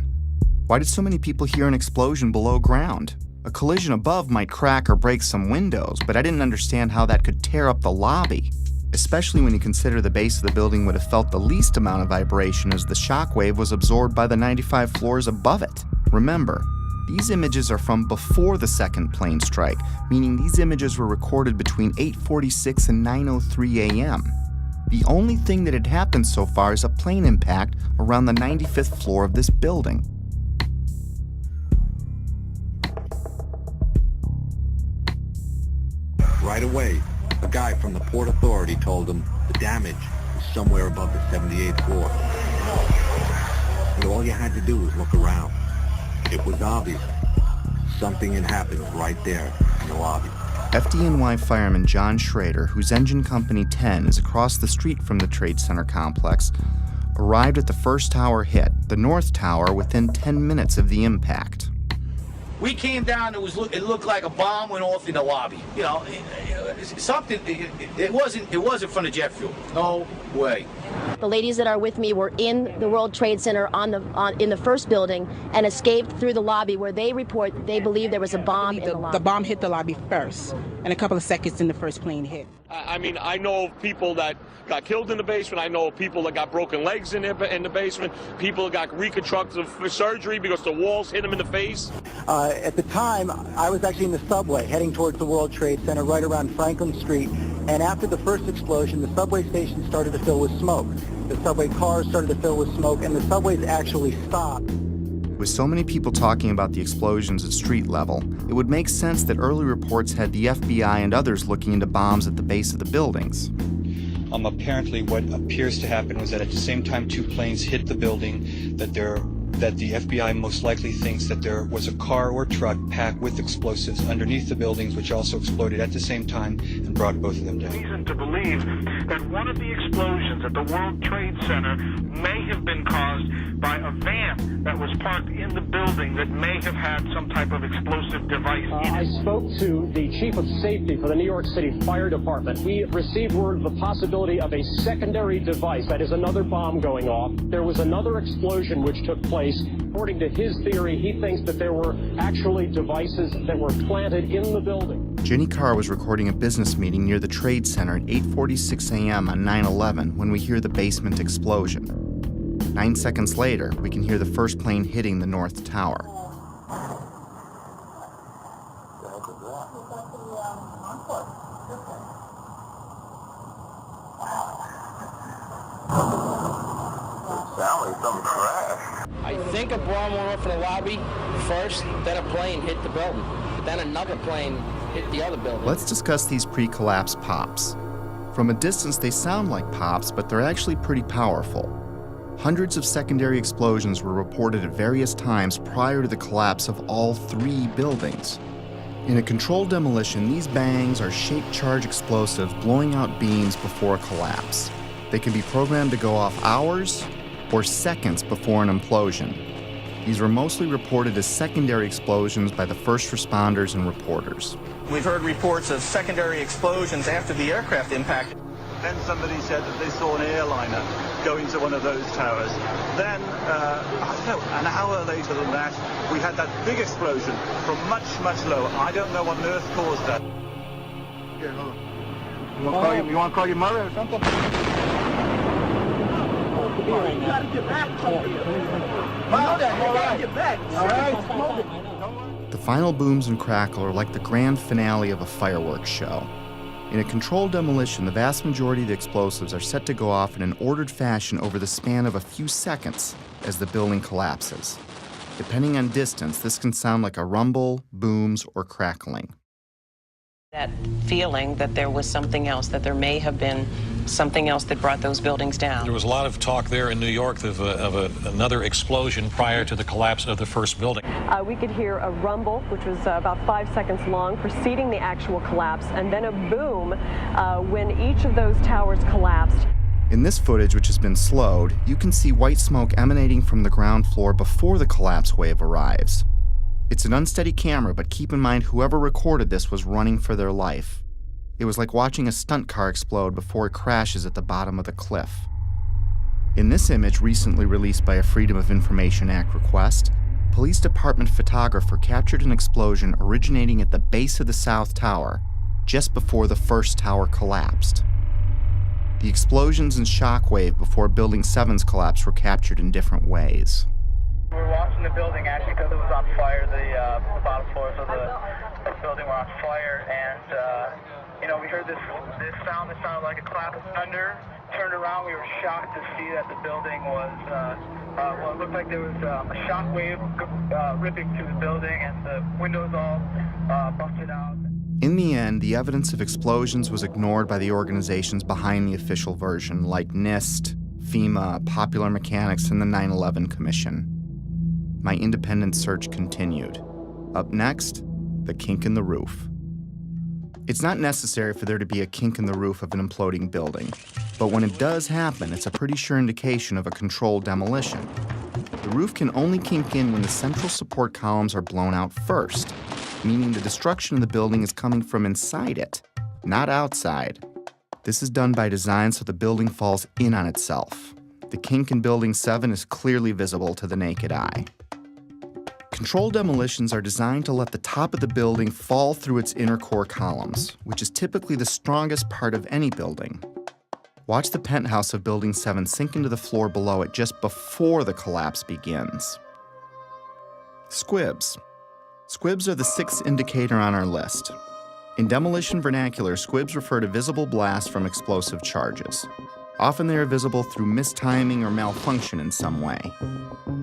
Why did so many people hear an explosion below ground? A collision above might crack or break some windows, but I didn't understand how that could tear up the lobby, especially when you consider the base of the building would have felt the least amount of vibration as the shockwave was absorbed by the 95 floors above it. Remember, these images are from before the second plane strike, meaning these images were recorded between 8:46 and 9:03 a.m. The only thing that had happened so far is a plane impact around the 95th floor of this building. Right away, a guy from the Port Authority told him the damage was somewhere above the 78th floor. And all you had to do was look around. It was obvious. Something had happened right there in the lobby. FDNY fireman John Schrader, whose engine company 10 is across the street from the Trade Center complex, arrived at the first tower hit, the North Tower, within 10 minutes of the impact. We came down, it looked like a bomb went off in the lobby. You know, it wasn't from the jet fuel. No way. The ladies that are with me were in the World Trade Center in the first building and escaped through the lobby where they report they believe there was a bomb in the lobby. The bomb hit the lobby first, and a couple of seconds in the first plane hit. I mean, I know of people that got killed in the basement. I know of people that got broken legs in the basement. People that got reconstructive surgery because the walls hit them in the face. At the time, I was actually in the subway heading towards the World Trade Center right around Franklin Street. And after the first explosion, the subway station started to fill with smoke. The subway cars started to fill with smoke, and the subways actually stopped. With so many people talking about the explosions at street level, it would make sense that early reports had the FBI and others looking into bombs at the base of the buildings. Apparently what appears to happen was that at the same time two planes hit the building, that the FBI most likely thinks that there was a car or truck packed with explosives underneath the buildings, which also exploded at the same time and brought both of them down. Reason to believe that one of the explosions at the World Trade Center may have been caused by a van that was parked in the building that may have had some type of explosive device in it. I spoke to the chief of safety for the New York City Fire Department. We received word of the possibility of a secondary device, that is another bomb going off. There was another explosion which took place. According to his theory, he thinks that there were actually devices that were planted in the building. Jenny Carr was recording a business meeting near the Trade Center at 8:46 a.m. on 9/11 when we hear the basement explosion. 9 seconds later, we can hear the first plane hitting the North Tower. I think a bomb went off in the lobby first, then a plane hit the building. Then another plane hit the other building. Let's discuss these pre-collapse pops. From a distance, they sound like pops, but they're actually pretty powerful. Hundreds of secondary explosions were reported at various times prior to the collapse of all three buildings. In a controlled demolition, these bangs are shaped charge explosives blowing out beams before a collapse. They can be programmed to go off hours or seconds before an implosion. These were mostly reported as secondary explosions by the first responders and reporters. We've heard reports of secondary explosions after the aircraft impact. Then somebody said that they saw an airliner go into one of those towers. Then, I don't know, an hour later than that, we had that big explosion from much, much lower. I don't know what on earth caused that. Here, hold on. You want to call your mother or something? You gotta get back. Get back. All right. The final booms and crackle are like the grand finale of a fireworks show. In a controlled demolition, the vast majority of the explosives are set to go off in an ordered fashion over the span of a few seconds as the building collapses. Depending on distance, this can sound like a rumble, booms, or crackling. That feeling that there was something else, that there may have been something else that brought those buildings down. There was a lot of talk there in New York of another explosion prior to the collapse of the first building. We could hear a rumble, which was about 5 seconds long, preceding the actual collapse, and then a boom when each of those towers collapsed. In this footage, which has been slowed, you can see white smoke emanating from the ground floor before the collapse wave arrives. It's an unsteady camera, but keep in mind whoever recorded this was running for their life. It was like watching a stunt car explode before it crashes at the bottom of the cliff. In this image, recently released by a Freedom of Information Act request, police department photographer captured an explosion originating at the base of the South Tower, just before the first tower collapsed. The explosions and shockwave before Building 7's collapse were captured in different ways. We're watching the building actually because it was on fire. The bottom floors of the building were on fire, and we heard this sound that sounded like a clap of thunder. Turned around, we were shocked to see that the building was it looked like there was a shock wave ripping through the building, and the windows all busted out. In the end, the evidence of explosions was ignored by the organizations behind the official version, like NIST, FEMA, Popular Mechanics, and the 9/11 Commission. My independent search continued. Up next, the kink in the roof. It's not necessary for there to be a kink in the roof of an imploding building, but when it does happen, it's a pretty sure indication of a controlled demolition. The roof can only kink in when the central support columns are blown out first, meaning the destruction of the building is coming from inside it, not outside. This is done by design so the building falls in on itself. The kink in Building 7 is clearly visible to the naked eye. Controlled demolitions are designed to let the top of the building fall through its inner core columns, which is typically the strongest part of any building. Watch the penthouse of Building 7 sink into the floor below it just before the collapse begins. Squibs. Squibs are the sixth indicator on our list. In demolition vernacular, squibs refer to visible blasts from explosive charges. Often they are visible through mistiming or malfunction in some way.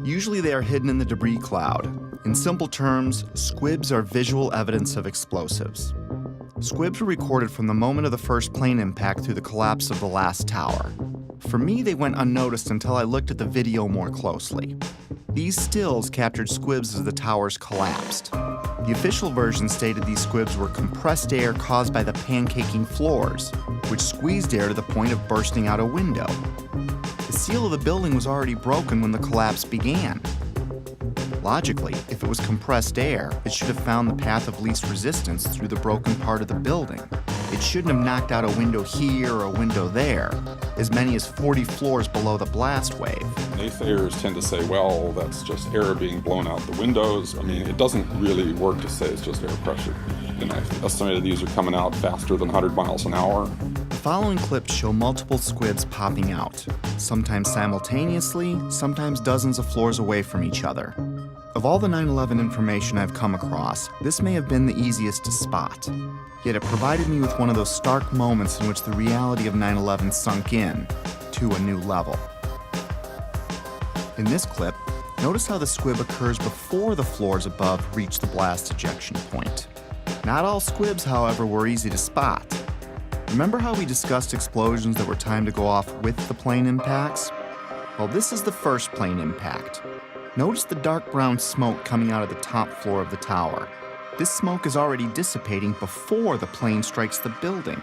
Usually they are hidden in the debris cloud. In simple terms, squibs are visual evidence of explosives. Squibs were recorded from the moment of the first plane impact through the collapse of the last tower. For me, they went unnoticed until I looked at the video more closely. These stills captured squibs as the towers collapsed. The official version stated these squibs were compressed air caused by the pancaking floors, which squeezed air to the point of bursting out a window. The seal of the building was already broken when the collapse began. Logically, if it was compressed air, it should have found the path of least resistance through the broken part of the building. It shouldn't have knocked out a window here or a window there, as many as 40 floors below the blast wave. Naysayers tend to say, well, that's just air being blown out the windows. I mean, it doesn't really work to say it's just air pressure. And I estimated these are coming out faster than 100 miles an hour. The following clips show multiple squibs popping out, sometimes simultaneously, sometimes dozens of floors away from each other. Of all the 9/11 information I've come across, this may have been the easiest to spot. Yet it provided me with one of those stark moments in which the reality of 9/11 sunk in to a new level. In this clip, notice how the squib occurs before the floors above reach the blast ejection point. Not all squibs, however, were easy to spot. Remember how we discussed explosions that were timed to go off with the plane impacts? Well, this is the first plane impact. Notice the dark brown smoke coming out of the top floor of the tower. This smoke is already dissipating before the plane strikes the building.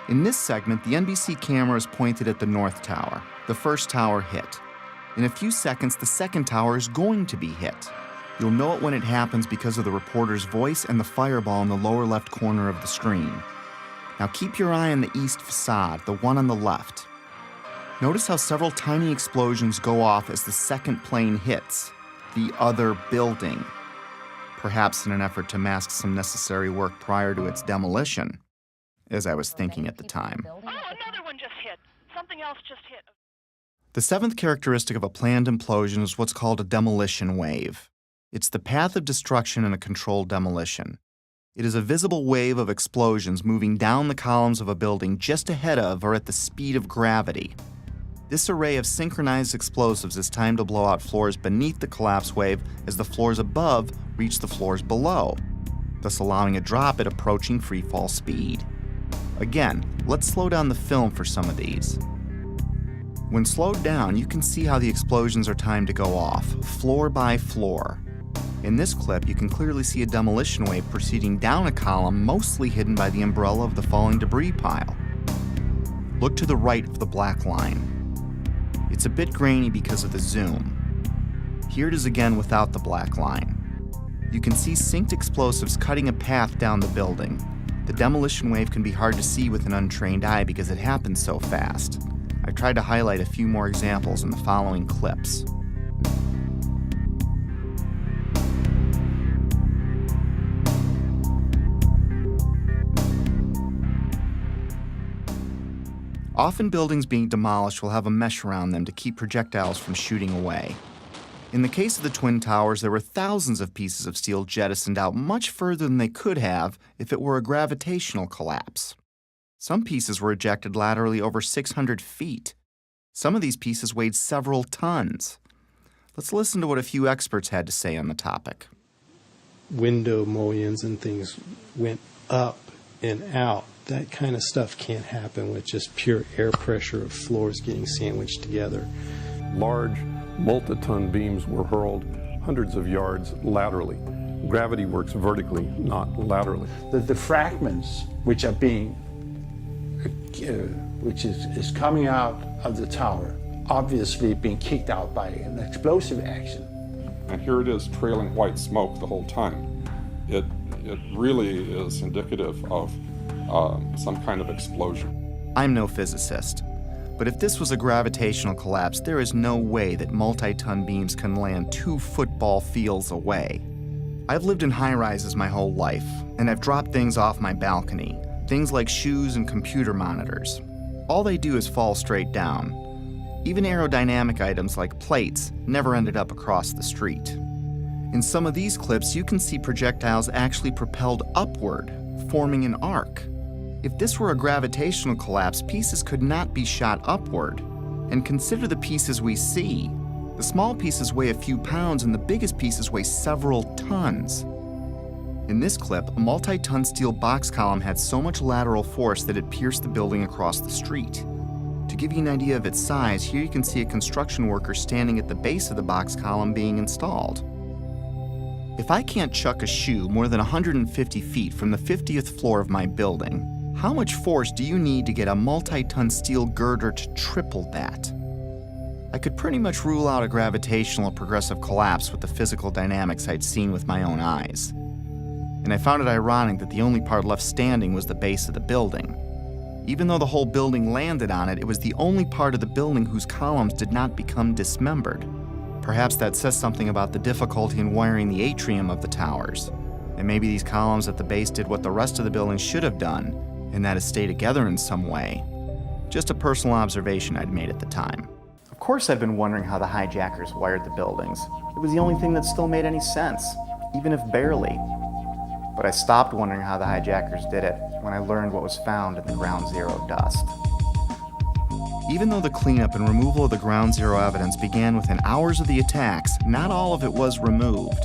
In this segment, the NBC camera is pointed at the north tower. The first tower hit. In a few seconds, the second tower is going to be hit. You'll know it when it happens because of the reporter's voice and the fireball in the lower left corner of the screen. Now keep your eye on the east facade, the one on the left. Notice how several tiny explosions go off as the second plane hits the other building, perhaps in an effort to mask some necessary work prior to its demolition, as I was thinking at the time. Oh, another one just hit. Something else just hit. The seventh characteristic of a planned implosion is what's called a demolition wave. It's the path of destruction in a controlled demolition. It is a visible wave of explosions moving down the columns of a building just ahead of or at the speed of gravity. This array of synchronized explosives is timed to blow out floors beneath the collapse wave as the floors above reach the floors below, thus allowing a drop at approaching freefall speed. Again, let's slow down the film for some of these. When slowed down, you can see how the explosions are timed to go off, floor by floor. In this clip, you can clearly see a demolition wave proceeding down a column mostly hidden by the umbrella of the falling debris pile. Look to the right of the black line. It's a bit grainy because of the zoom. Here it is again without the black line. You can see synced explosives cutting a path down the building. The demolition wave can be hard to see with an untrained eye because it happens so fast. I've tried to highlight a few more examples in the following clips. Often buildings being demolished will have a mesh around them to keep projectiles from shooting away. In the case of the Twin Towers, there were thousands of pieces of steel jettisoned out much further than they could have if it were a gravitational collapse. Some pieces were ejected laterally over 600 feet. Some of these pieces weighed several tons. Let's listen to what a few experts had to say on the topic. Window mullions and things went up and out. That kind of stuff can't happen with just pure air pressure of floors getting sandwiched together. Large, multi-ton beams were hurled hundreds of yards laterally. Gravity works vertically, not laterally. The fragments which are being, which is coming out of the tower, obviously being kicked out by an explosive action. And here it is trailing white smoke the whole time. It really is indicative of some kind of explosion. I'm no physicist, but if this was a gravitational collapse, there is no way that multi-ton beams can land 2 football fields away. I've lived in high-rises my whole life, and I've dropped things off my balcony, things like shoes and computer monitors. All they do is fall straight down. Even aerodynamic items like plates never ended up across the street. In some of these clips, you can see projectiles actually propelled upward, forming an arc. If this were a gravitational collapse, pieces could not be shot upward. And consider the pieces we see. The small pieces weigh a few pounds and the biggest pieces weigh several tons. In this clip, a multi-ton steel box column had so much lateral force that it pierced the building across the street. To give you an idea of its size, here you can see a construction worker standing at the base of the box column being installed. If I can't chuck a shoe more than 150 feet from the 50th floor of my building, how much force do you need to get a multi-ton steel girder to triple that? I could pretty much rule out a gravitational or progressive collapse with the physical dynamics I'd seen with my own eyes. And I found it ironic that the only part left standing was the base of the building. Even though the whole building landed on it, it was the only part of the building whose columns did not become dismembered. Perhaps that says something about the difficulty in wiring the atrium of the towers. And maybe these columns at the base did what the rest of the building should have done, and that is stay together in some way. Just a personal observation I'd made at the time. Of course I'd been wondering how the hijackers wired the buildings. It was the only thing that still made any sense, even if barely. But I stopped wondering how the hijackers did it when I learned what was found in the Ground Zero dust. Even though the cleanup and removal of the Ground Zero evidence began within hours of the attacks, not all of it was removed.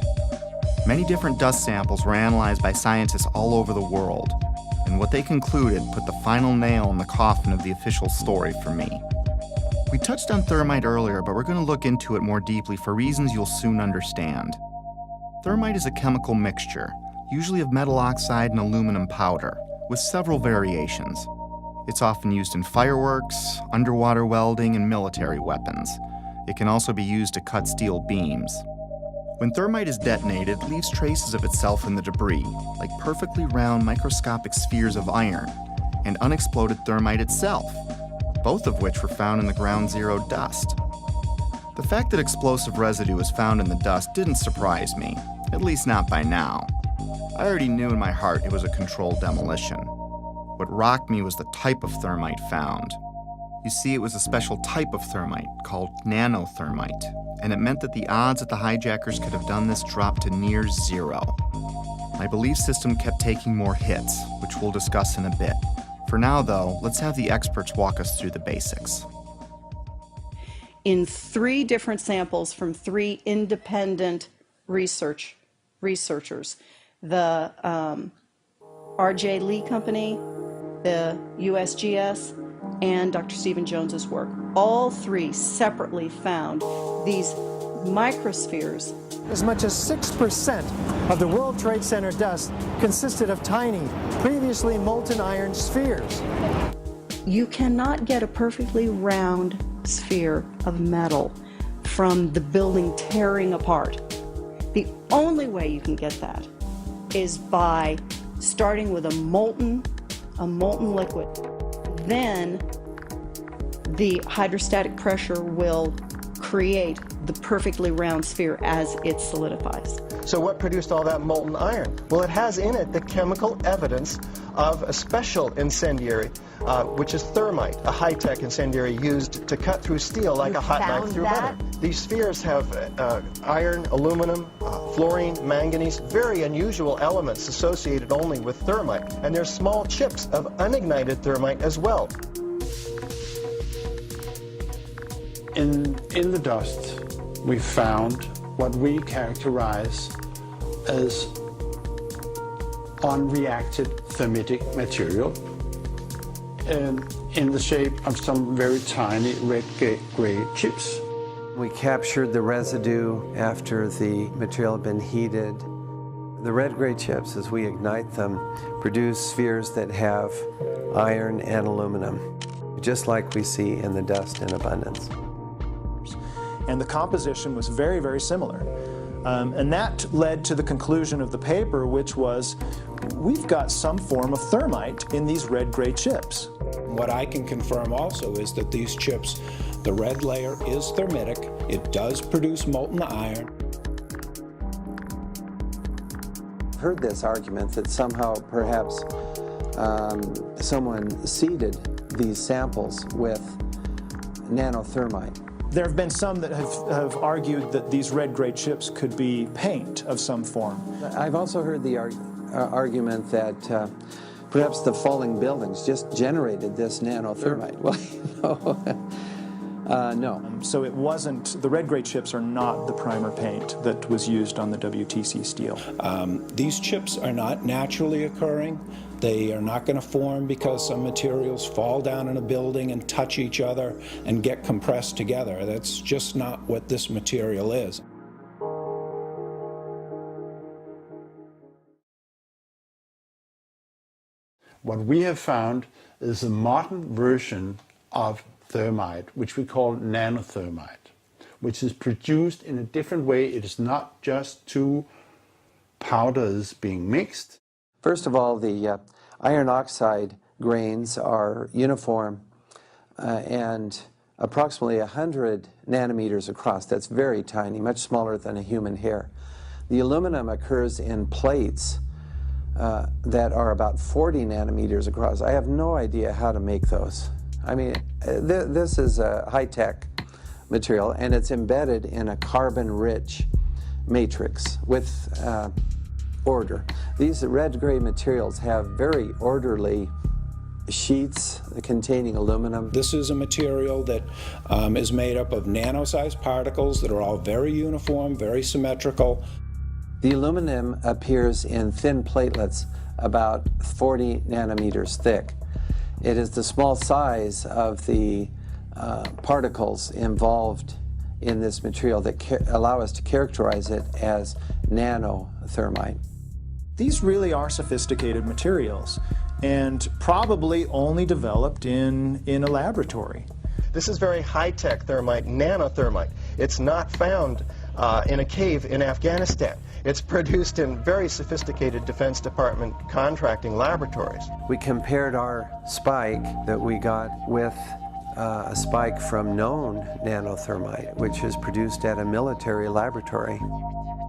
Many different dust samples were analyzed by scientists all over the world, and what they concluded put the final nail in the coffin of the official story for me. We touched on thermite earlier, but we're going to look into it more deeply for reasons you'll soon understand. Thermite is a chemical mixture, usually of metal oxide and aluminum powder, with several variations. It's often used in fireworks, underwater welding, and military weapons. It can also be used to cut steel beams. When thermite is detonated, it leaves traces of itself in the debris, like perfectly round microscopic spheres of iron, and unexploded thermite itself, both of which were found in the Ground Zero dust. The fact that explosive residue was found in the dust didn't surprise me, at least not by now. I already knew in my heart it was a controlled demolition. What rocked me was the type of thermite found. You see, it was a special type of thermite called nanothermite, and it meant that the odds that the hijackers could have done this dropped to near zero. My belief system kept taking more hits, which we'll discuss in a bit. For now, though, let's have the experts walk us through the basics. In 3 different samples from 3 independent researchers, the R.J. Lee Company, the USGS, and Dr. Stephen Jones's work. All 3 separately found these microspheres. As much as 6% of the World Trade Center dust consisted of tiny, previously molten iron spheres. You cannot get a perfectly round sphere of metal from the building tearing apart. The only way you can get that is by starting with a molten liquid. Then the hydrostatic pressure will create the perfectly round sphere as it solidifies. So what produced all that molten iron? Well, it has in it the chemical evidence of a special incendiary, which is thermite, a high-tech incendiary used to cut through steel like a hot knife through butter. These spheres have iron, aluminum, fluorine, manganese, very unusual elements associated only with thermite. And there's small chips of unignited thermite as well. In the dust, we found what we characterize as unreacted thermitic material in the shape of some very tiny red-gray chips. We captured the residue after the material had been heated. The red-gray chips, as we ignite them, produce spheres that have iron and aluminum, just like we see in the dust in abundance. And the composition was very, very similar. And that led to the conclusion of the paper, which was, we've got some form of thermite in these red-gray chips. What I can confirm also is that these chips, the red layer is thermitic. It does produce molten iron. I've heard this argument that somehow perhaps someone seeded these samples with nanothermite. There have been some that have argued that these red-gray chips could be paint of some form. I've also heard the argument that perhaps the falling buildings just generated this nanothermite. Well, no. So it wasn't, the red-gray chips are not the primer paint that was used on the WTC steel. These chips are not naturally occurring. They are not going to form because some materials fall down in a building and touch each other and get compressed together. That's just not what this material is. What we have found is a modern version of thermite, which we call nanothermite, which is produced in a different way. It is not just two powders being mixed. First of all, the iron oxide grains are uniform and approximately 100 nanometers across. That's very tiny, much smaller than a human hair. The aluminum occurs in plates that are about 40 nanometers across. I have no idea how to make those. I mean, this is a high-tech material, and it's embedded in a carbon-rich matrix with order. These red-gray materials have very orderly sheets containing aluminum. This is a material that is made up of nano-sized particles that are all very uniform, very symmetrical. The aluminum appears in thin platelets about 40 nanometers thick. It is the small size of the particles involved in this material that allow us to characterize it as nanothermite. These really are sophisticated materials and probably only developed in a laboratory. This is very high-tech thermite, nanothermite. It's not found in a cave in Afghanistan. It's produced in very sophisticated Defense Department contracting laboratories. We compared our spike that we got with a spike from known nanothermite, which is produced at a military laboratory.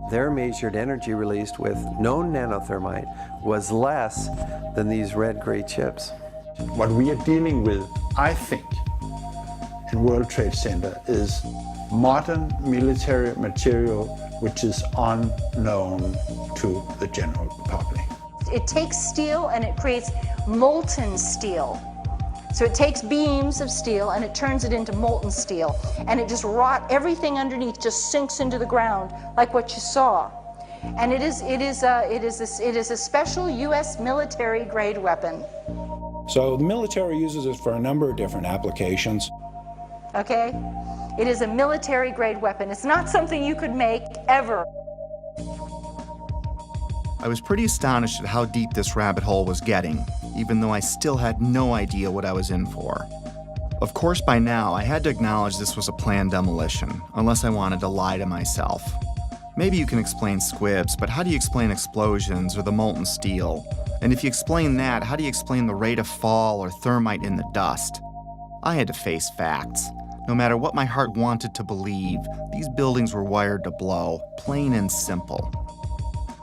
Their measured energy released with known nanothermite was less than these red-gray chips. What we are dealing with, I think, in World Trade Center is modern military material which is unknown to the general public. It takes steel and it creates molten steel. So it takes beams of steel and it turns it into molten steel, and it just everything underneath just sinks into the ground like what you saw. And it is a special U.S. military grade weapon. So the military uses it for a number of different applications. Okay? It is a military grade weapon. It's not something you could make ever. I was pretty astonished at how deep this rabbit hole was getting, even though I still had no idea what I was in for. Of course, by now, I had to acknowledge this was a planned demolition, unless I wanted to lie to myself. Maybe you can explain squibs, but how do you explain explosions or the molten steel? And if you explain that, how do you explain the rate of fall or thermite in the dust? I had to face facts. No matter what my heart wanted to believe, these buildings were wired to blow, plain and simple.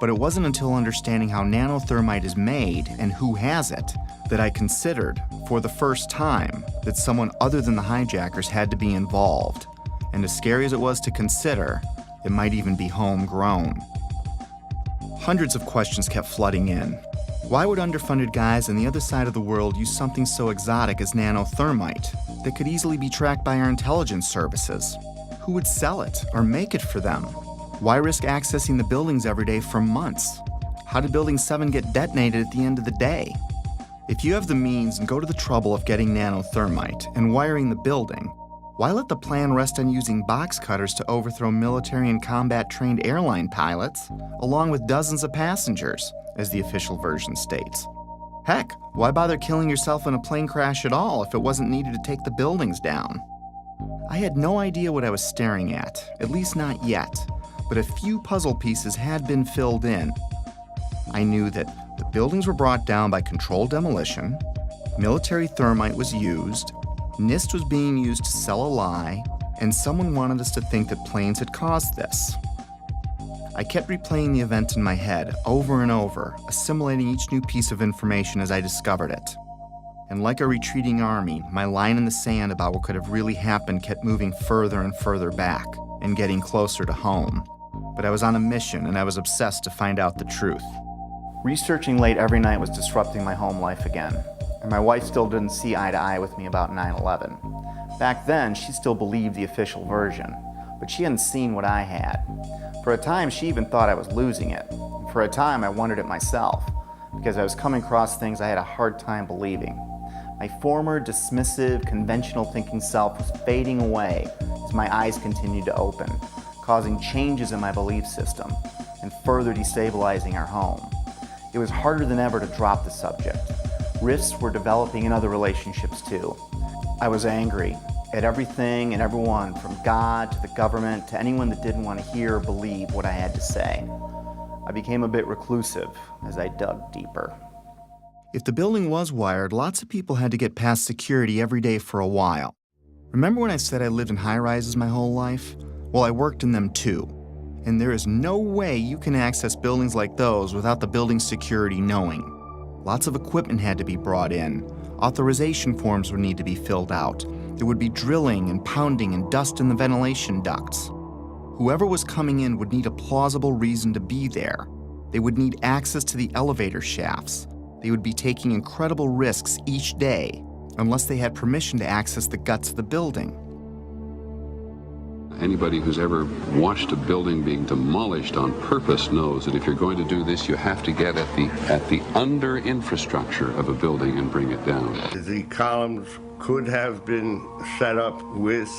But it wasn't until understanding how nanothermite is made and who has it that I considered, for the first time, that someone other than the hijackers had to be involved. And as scary as it was to consider, it might even be homegrown. Hundreds of questions kept flooding in. Why would underfunded guys on the other side of the world use something so exotic as nanothermite that could easily be tracked by our intelligence services? Who would sell it or make it for them? Why risk accessing the buildings every day for months? How did Building 7 get detonated at the end of the day? If you have the means and go to the trouble of getting nanothermite and wiring the building, why let the plan rest on using box cutters to overthrow military and combat-trained airline pilots, along with dozens of passengers, as the official version states? Heck, why bother killing yourself in a plane crash at all if it wasn't needed to take the buildings down? I had no idea what I was staring at least not yet. but a few puzzle pieces had been filled in. I knew that the buildings were brought down by controlled demolition, military thermite was used, NIST was being used to sell a lie, and someone wanted us to think that planes had caused this. I kept replaying the event in my head over and over, assimilating each new piece of information as I discovered it. And like a retreating army, my line in the sand about what could have really happened kept moving further and further back and getting closer to home. But I was on a mission and I was obsessed to find out the truth. Researching late every night was disrupting my home life again, and my wife still didn't see eye to eye with me about 9/11. Back then, she still believed the official version, but she hadn't seen what I had. For a time, she even thought I was losing it. And for a time, I wondered it myself, because I was coming across things I had a hard time believing. My former dismissive, conventional thinking self was fading away as my eyes continued to open, causing changes in my belief system and further destabilizing our home. It was harder than ever to drop the subject. Rifts were developing in other relationships too. I was angry at everything and everyone, from God to the government to anyone that didn't want to hear or believe what I had to say. I became a bit reclusive as I dug deeper. If the building was wired, lots of people had to get past security every day for a while. Remember when I said I lived in high-rises my whole life? Well, I worked in them too. And there is no way you can access buildings like those without the building security knowing. Lots of equipment had to be brought in. Authorization forms would need to be filled out. There would be drilling and pounding and dust in the ventilation ducts. Whoever was coming in would need a plausible reason to be there. They would need access to the elevator shafts. They would be taking incredible risks each day unless they had permission to access the guts of the building. Anybody who's ever watched a building being demolished on purpose knows that if you're going to do this, you have to get at the under infrastructure of a building and bring it down. The columns could have been set up with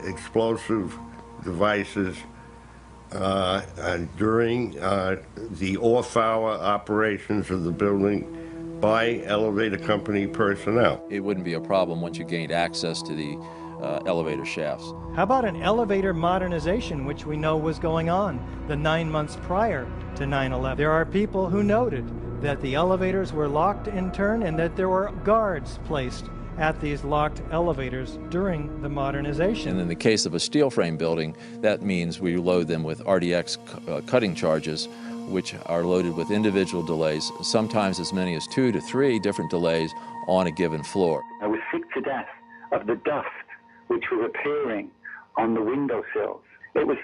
explosive devices during the off-hour operations of the building by elevator company personnel. It wouldn't be a problem once you gained access to the elevator shafts. How about an elevator modernization, which we know was going on the 9 months prior to 9/11? There are people who noted that the elevators were locked in turn and that there were guards placed at these locked elevators during the modernization. And in the case of a steel frame building, that means we load them with RDX cutting charges, which are loaded with individual delays, sometimes as many as 2 to 3 different delays on a given floor. I was sick to death of the dust which was appearing on the windowsills. It was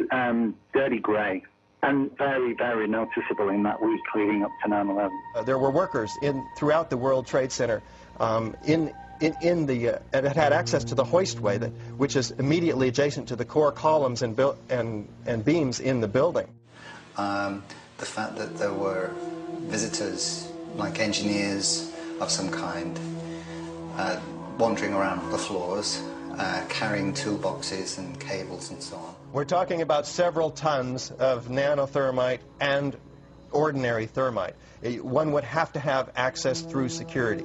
dirty grey and very, very noticeable in that week leading up to 9/11. There were workers throughout the World Trade Center that had access to the hoistway, which is immediately adjacent to the core columns and beams in the building. The fact that there were visitors, like engineers of some kind, wandering around the floors, carrying toolboxes and cables and so on. We're talking about several tons of nanothermite and ordinary thermite. One would have to have access through security.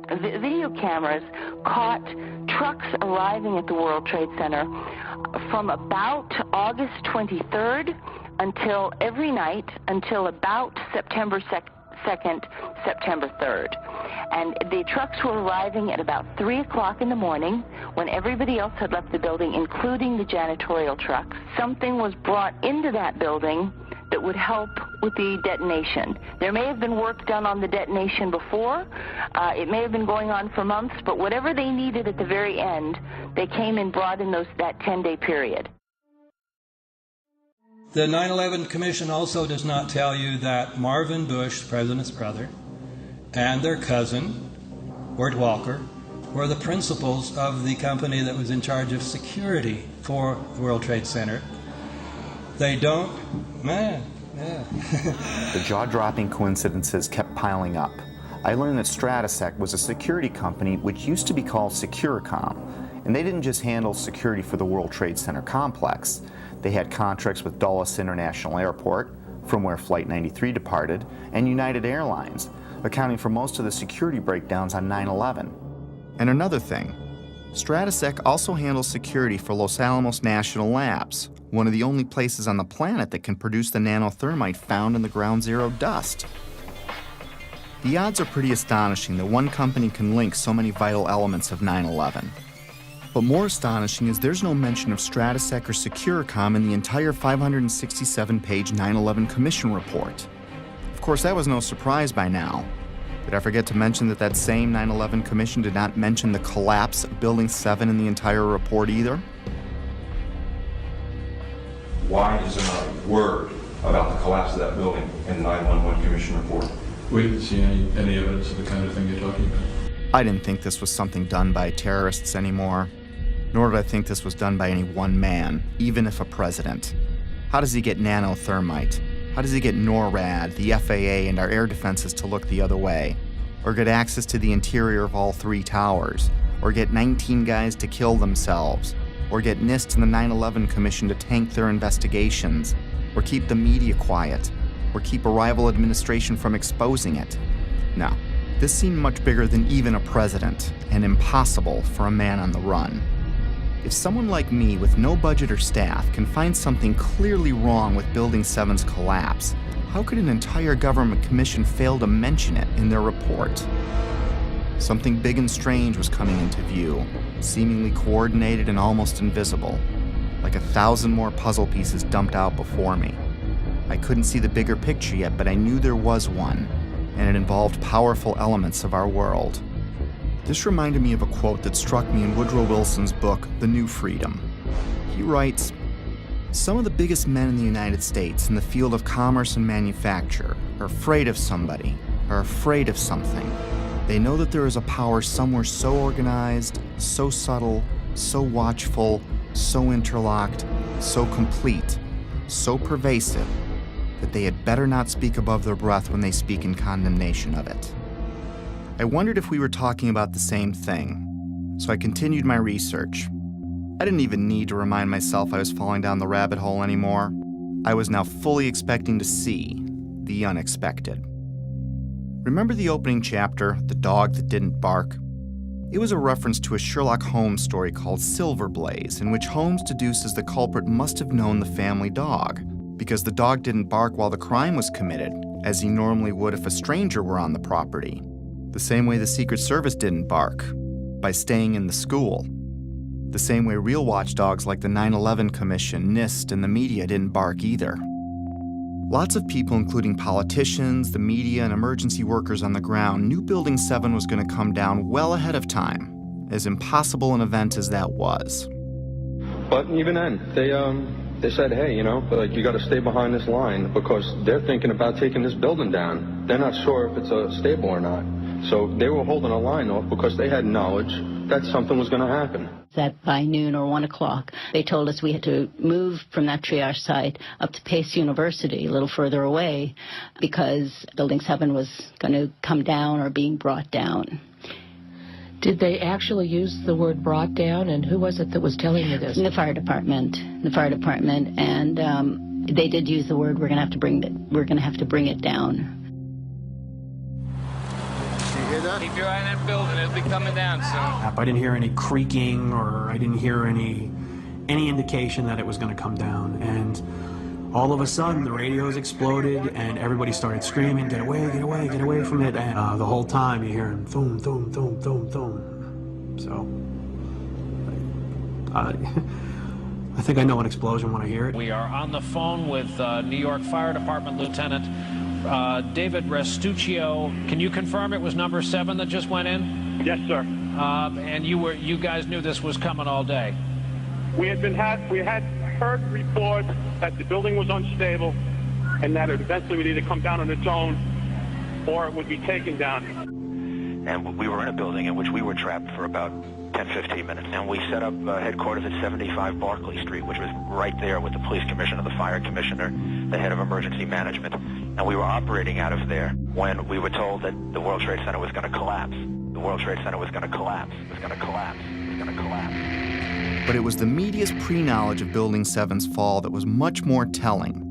Video cameras caught trucks arriving at the World Trade Center from about August 23rd until every night until about September 2nd, September 3rd. And the trucks were arriving at about 3 o'clock in the morning when everybody else had left the building, including the janitorial trucks. Something was brought into that building that would help with the detonation. There may have been work done on the detonation before. It may have been going on for months, but whatever they needed at the very end, they came and brought in that 10-day period. The 9/11 Commission also does not tell you that Marvin Bush, the president's brother, and their cousin, Wirt Walker, were the principals of the company that was in charge of security for the World Trade Center. They don't, man, yeah. The jaw-dropping coincidences kept piling up. I learned that Stratesec was a security company which used to be called Securicom, and they didn't just handle security for the World Trade Center complex. They had contracts with Dulles International Airport, from where Flight 93 departed, and United Airlines, accounting for most of the security breakdowns on 9/11. And another thing, Stratesec also handles security for Los Alamos National Labs, one of the only places on the planet that can produce the nanothermite found in the ground zero dust. The odds are pretty astonishing that one company can link so many vital elements of 9/11. But more astonishing is there's no mention of Stratesec or Securicom in the entire 567-page 9/11 Commission report. Of course, that was no surprise by now. Did I forget to mention that that same 9/11 Commission did not mention the collapse of Building 7 in the entire report either? Why is there not a word about the collapse of that building in the 9/11 Commission report? We didn't see any evidence of the kind of thing you're talking about. I didn't think this was something done by terrorists anymore, nor did I think this was done by any one man, even if a president. How does he get nanothermite? How does he get NORAD, the FAA, and our air defenses to look the other way? Or get access to the interior of all 3 towers? Or get 19 guys to kill themselves? Or get NIST and the 9/11 Commission to tank their investigations? Or keep the media quiet? Or keep a rival administration from exposing it? No, this seemed much bigger than even a president, and impossible for a man on the run. If someone like me with no budget or staff can find something clearly wrong with Building 7's collapse, how could an entire government commission fail to mention it in their report? Something big and strange was coming into view, seemingly coordinated and almost invisible, like 1,000 more puzzle pieces dumped out before me. I couldn't see the bigger picture yet, but I knew there was one, and it involved powerful elements of our world. This reminded me of a quote that struck me in Woodrow Wilson's book, The New Freedom. He writes, "Some of the biggest men in the United States in the field of commerce and manufacture are afraid of somebody, are afraid of something. They know that there is a power somewhere so organized, so subtle, so watchful, so interlocked, so complete, so pervasive, that they had better not speak above their breath when they speak in condemnation of it." I wondered if we were talking about the same thing, so I continued my research. I didn't even need to remind myself I was falling down the rabbit hole anymore. I was now fully expecting to see the unexpected. Remember the opening chapter, The Dog That Didn't Bark? It was a reference to a Sherlock Holmes story called Silver Blaze, in which Holmes deduces the culprit must have known the family dog, because the dog didn't bark while the crime was committed, as he normally would if a stranger were on the property. The same way the Secret Service didn't bark, by staying in the school. The same way real watchdogs like the 9/11 Commission, NIST, and the media didn't bark either. Lots of people, including politicians, the media, and emergency workers on the ground, knew Building 7 was going to come down well ahead of time, as impossible an event as that was. But even then, they said, hey, you got to stay behind this line because they're thinking about taking this building down. They're not sure if it's stable or not. So they were holding a line off because they had knowledge that something was going to happen. That by noon or 1 o'clock, they told us we had to move from that triage site up to Pace University, a little further away, because Building 7 was going to come down or being brought down. Did they actually use the word brought down, and who was it that was telling you this? The fire department, and they did use the word, we're going to have to bring it down. Keep your eye on that building. It'll be coming down soon. I didn't hear any creaking, or I didn't hear any indication that it was going to come down. And all of a sudden, the radios exploded, and everybody started screaming, "Get away, get away, get away from it!" And the whole time, you're hearing thum, thum, thum, thum, thum. So, I think I know an explosion when I hear it. We are on the phone with New York Fire Department Lieutenant David Restuccio. Can you confirm it was number 7 that just went in? Yes, sir. And you guys knew this was coming all day? We had heard reports that the building was unstable and that it eventually would either come down on its own or it would be taken down. And we were in a building in which we were trapped for about 10-15 minutes. And we set up headquarters at 75 Barclay Street, which was right there with the police commissioner, the fire commissioner, the head of emergency management. And we were operating out of there when we were told that the World Trade Center was going to collapse. The World Trade Center was going to collapse. It was going to collapse. It was going to collapse. But it was the media's pre-knowledge of Building 7's fall that was much more telling.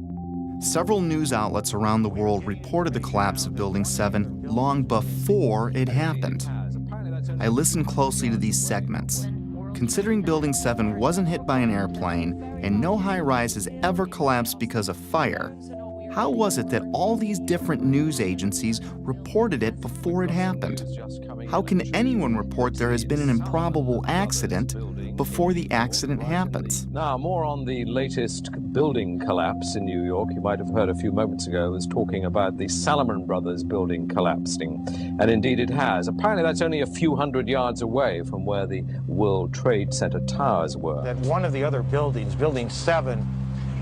Several news outlets around the world reported the collapse of Building 7 long before it happened. I listened closely to these segments. Considering Building 7 wasn't hit by an airplane and no high-rise has ever collapsed because of fire, how was it that all these different news agencies reported it before it happened? How can anyone report there has been an improbable accident before the accident happens? Now, more on the latest building collapse in New York. You might have heard a few moments ago, I was talking about the Salomon Brothers building collapsing. And indeed it has. Apparently that's only a few hundred yards away from where the World Trade Center towers were. That one of the other buildings, Building 7,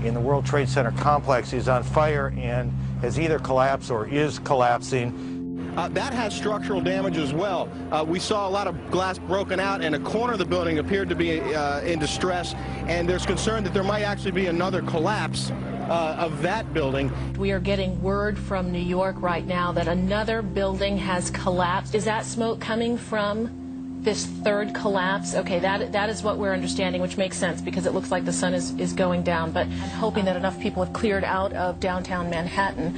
in the World Trade Center complex is on fire and has either collapsed or is collapsing. That has structural damage as well. We saw a lot of glass broken out, and a corner of the building appeared to be in distress, and there's concern that there might actually be another collapse of that building. We are getting word from New York right now that another building has collapsed. Is that smoke coming from this third collapse? Okay, that is what we're understanding, which makes sense because it looks like the sun is going down. But I'm hoping that enough people have cleared out of downtown Manhattan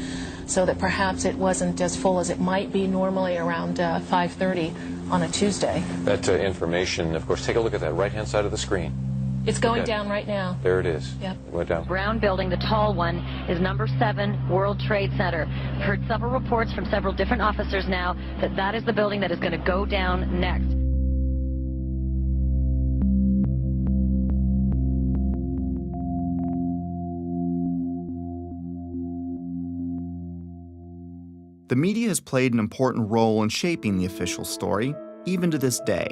so that perhaps it wasn't as full as it might be normally around 5:30 on a Tuesday. That information, of course, take a look at that right-hand side of the screen. It's going down right now. There it is. Yep. It went down. Brown building, the tall one, is number 7 World Trade Center. I've heard several reports from several different officers now that that is the building that is going to go down next. The media has played an important role in shaping the official story, even to this day.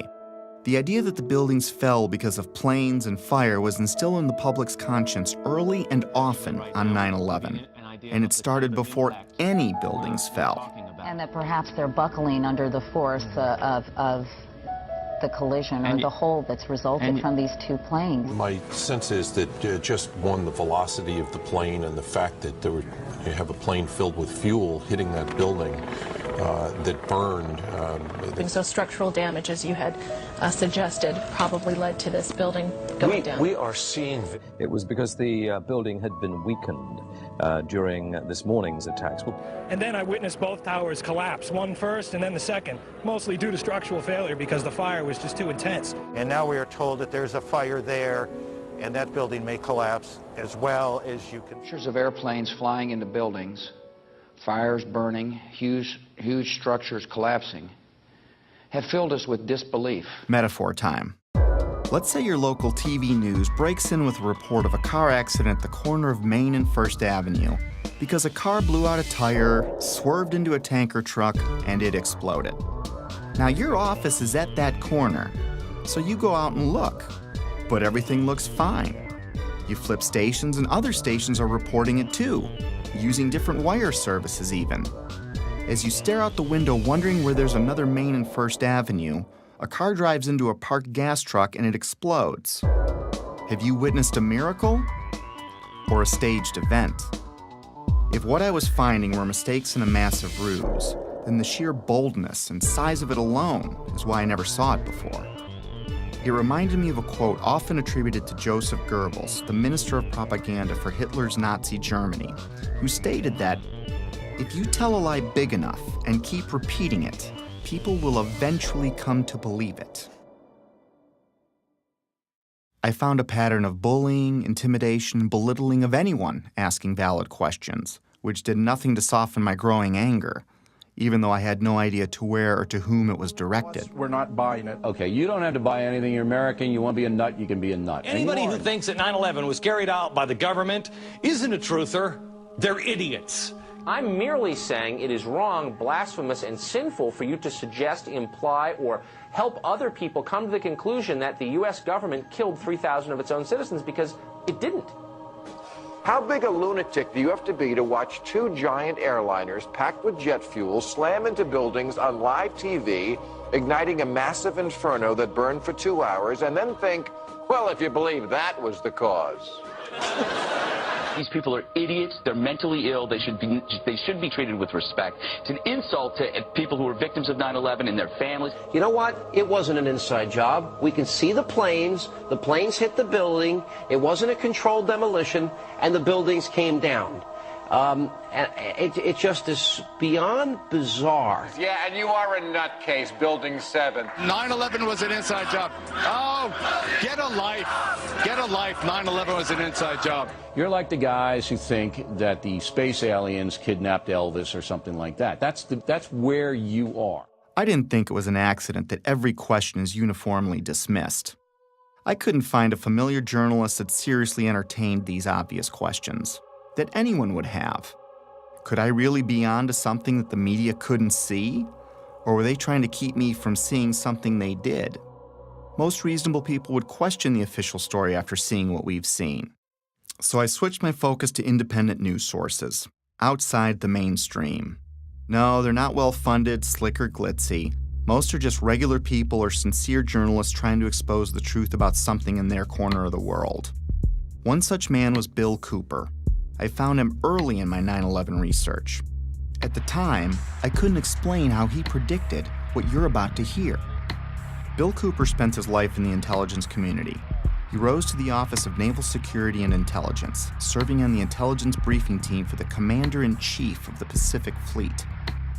The idea that the buildings fell because of planes and fire was instilled in the public's conscience early and often on 9/11, and it started before any buildings fell. And that perhaps they're buckling under the force of the collision or the hole that's resulted from these two planes. My sense is that just the velocity of the plane and the fact that you have a plane filled with fuel hitting that building that burned. So structural damage, as you had suggested, probably led to this building going down. We are seeing... It was because the building had been weakened during this morning's attacks. And then I witnessed both towers collapse, one first and then the second, mostly due to structural failure because the fire was just too intense. And now we are told that there's a fire there, and that building may collapse as well as you can. Pictures of airplanes flying into buildings, fires burning, huge structures collapsing, have filled us with disbelief. Metaphor time. Let's say your local TV news breaks in with a report of a car accident at the corner of Main and First Avenue because a car blew out a tire, swerved into a tanker truck, and it exploded. Now your office is at that corner, so you go out and look, but everything looks fine. You flip stations and other stations are reporting it too, using different wire services even. As you stare out the window wondering where there's another Main and First Avenue, a car drives into a parked gas truck and it explodes. Have you witnessed a miracle or a staged event? If what I was finding were mistakes in a massive ruse, then the sheer boldness and size of it alone is why I never saw it before. It reminded me of a quote often attributed to Joseph Goebbels, the minister of propaganda for Hitler's Nazi Germany, who stated that, "If you tell a lie big enough and keep repeating it, people will eventually come to believe it." I found a pattern of bullying, intimidation, and belittling of anyone asking valid questions, which did nothing to soften my growing anger, even though I had no idea to where or to whom it was directed. We're not buying it. Okay, you don't have to buy anything. You're American. You want to be a nut, you can be a nut. Anybody who thinks that 9/11 was carried out by the government isn't a truther. They're idiots. I'm merely saying it is wrong, blasphemous, and sinful for you to suggest, imply, or help other people come to the conclusion that the U.S. government killed 3,000 of its own citizens, because it didn't. How big a lunatic do you have to be to watch two giant airliners packed with jet fuel slam into buildings on live TV, igniting a massive inferno that burned for 2 hours, and then think, well, if you believe that was the cause? These people are idiots. They're mentally ill. They should be treated with respect. It's an insult to people who are victims of 9/11 and their families. You know what? It wasn't an inside job. We can see the planes. The planes hit the building. It wasn't a controlled demolition, and the buildings came down. And it just is beyond bizarre. Yeah, and you are a nutcase, Building 7. 9/11 was an inside job. Oh, get a life. Get a life. 9/11 was an inside job. You're like the guys who think that the space aliens kidnapped Elvis or something like that. That's where you are. I didn't think it was an accident that every question is uniformly dismissed. I couldn't find a familiar journalist that seriously entertained these obvious questions that anyone would have. Could I really be onto something that the media couldn't see? Or were they trying to keep me from seeing something they did? Most reasonable people would question the official story after seeing what we've seen. So I switched my focus to independent news sources, outside the mainstream. No, they're not well-funded, slick, or glitzy. Most are just regular people or sincere journalists trying to expose the truth about something in their corner of the world. One such man was Bill Cooper. I found him early in my 9/11 research. At the time, I couldn't explain how he predicted what you're about to hear. Bill Cooper spent his life in the intelligence community. He rose to the Office of Naval Security and Intelligence, serving on the intelligence briefing team for the Commander-in-Chief of the Pacific Fleet.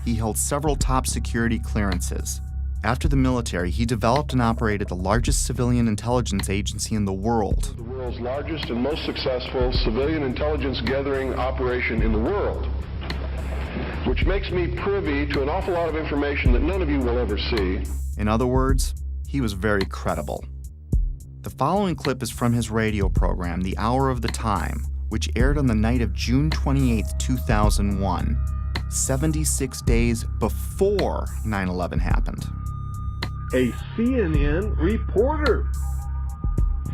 He held several top security clearances. After the military, he developed and operated the largest civilian intelligence agency in the world. The world's largest and most successful civilian intelligence gathering operation in the world, which makes me privy to an awful lot of information that none of you will ever see. In other words, he was very credible. The following clip is from his radio program, The Hour of the Time, which aired on the night of June 28, 2001, 76 days before 9/11 happened. A CNN reporter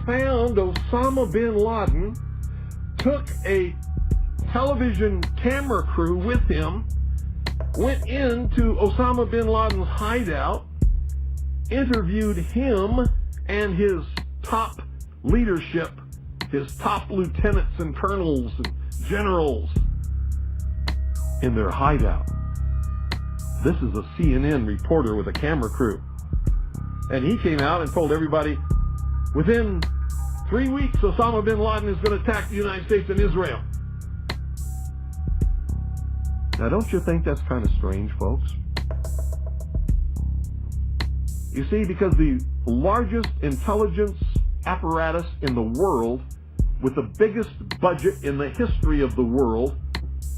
found Osama bin Laden, took a television camera crew with him, went into Osama bin Laden's hideout, interviewed him and his top leadership, his top lieutenants and colonels and generals in their hideout. This is a CNN reporter with a camera crew. And he came out and told everybody, within 3 weeks, Osama bin Laden is going to attack the United States and Israel. Now, don't you think that's kind of strange, folks? You see, because the largest intelligence apparatus in the world, with the biggest budget in the history of the world,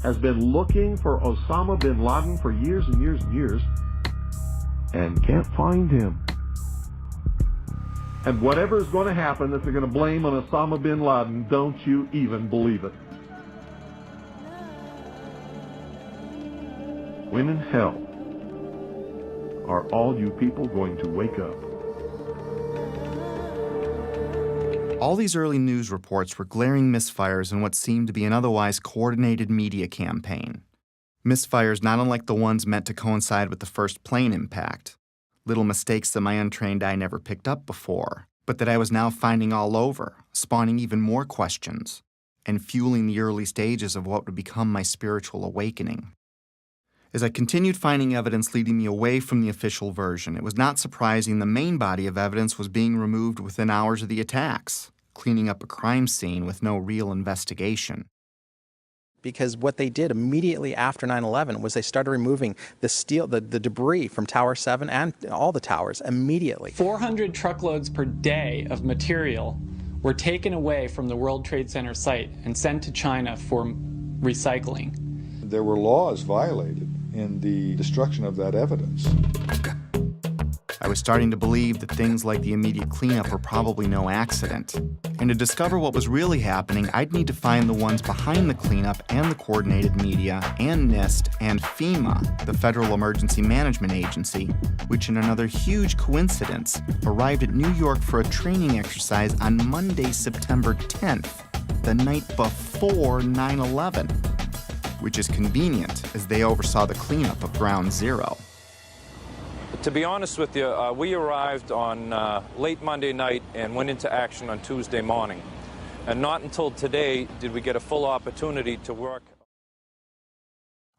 has been looking for Osama bin Laden for years and years and years, and can't find him. And whatever is going to happen that they're going to blame on Osama bin Laden, don't you even believe it. When in hell are all you people going to wake up? All these early news reports were glaring misfires in what seemed to be an otherwise coordinated media campaign. Misfires not unlike the ones meant to coincide with the first plane impact. Little mistakes that my untrained eye never picked up before, but that I was now finding all over, spawning even more questions, and fueling the early stages of what would become my spiritual awakening. As I continued finding evidence leading me away from the official version, it was not surprising the main body of evidence was being removed within hours of the attacks, cleaning up a crime scene with no real investigation. Because what they did immediately after 9/11 was they started removing the steel, the debris from Tower 7 and all the towers immediately. 400 truckloads per day of material were taken away from the World Trade Center site and sent to China for recycling. There were laws violated in the destruction of that evidence. I was starting to believe that things like the immediate cleanup were probably no accident. And to discover what was really happening, I'd need to find the ones behind the cleanup and the coordinated media and NIST and FEMA, the Federal Emergency Management Agency, which in another huge coincidence arrived at New York for a training exercise on Monday, September 10th, the night before 9/11, which is convenient as they oversaw the cleanup of Ground Zero. To be honest with you, we arrived on late Monday night and went into action on Tuesday morning. And not until today did we get a full opportunity to work.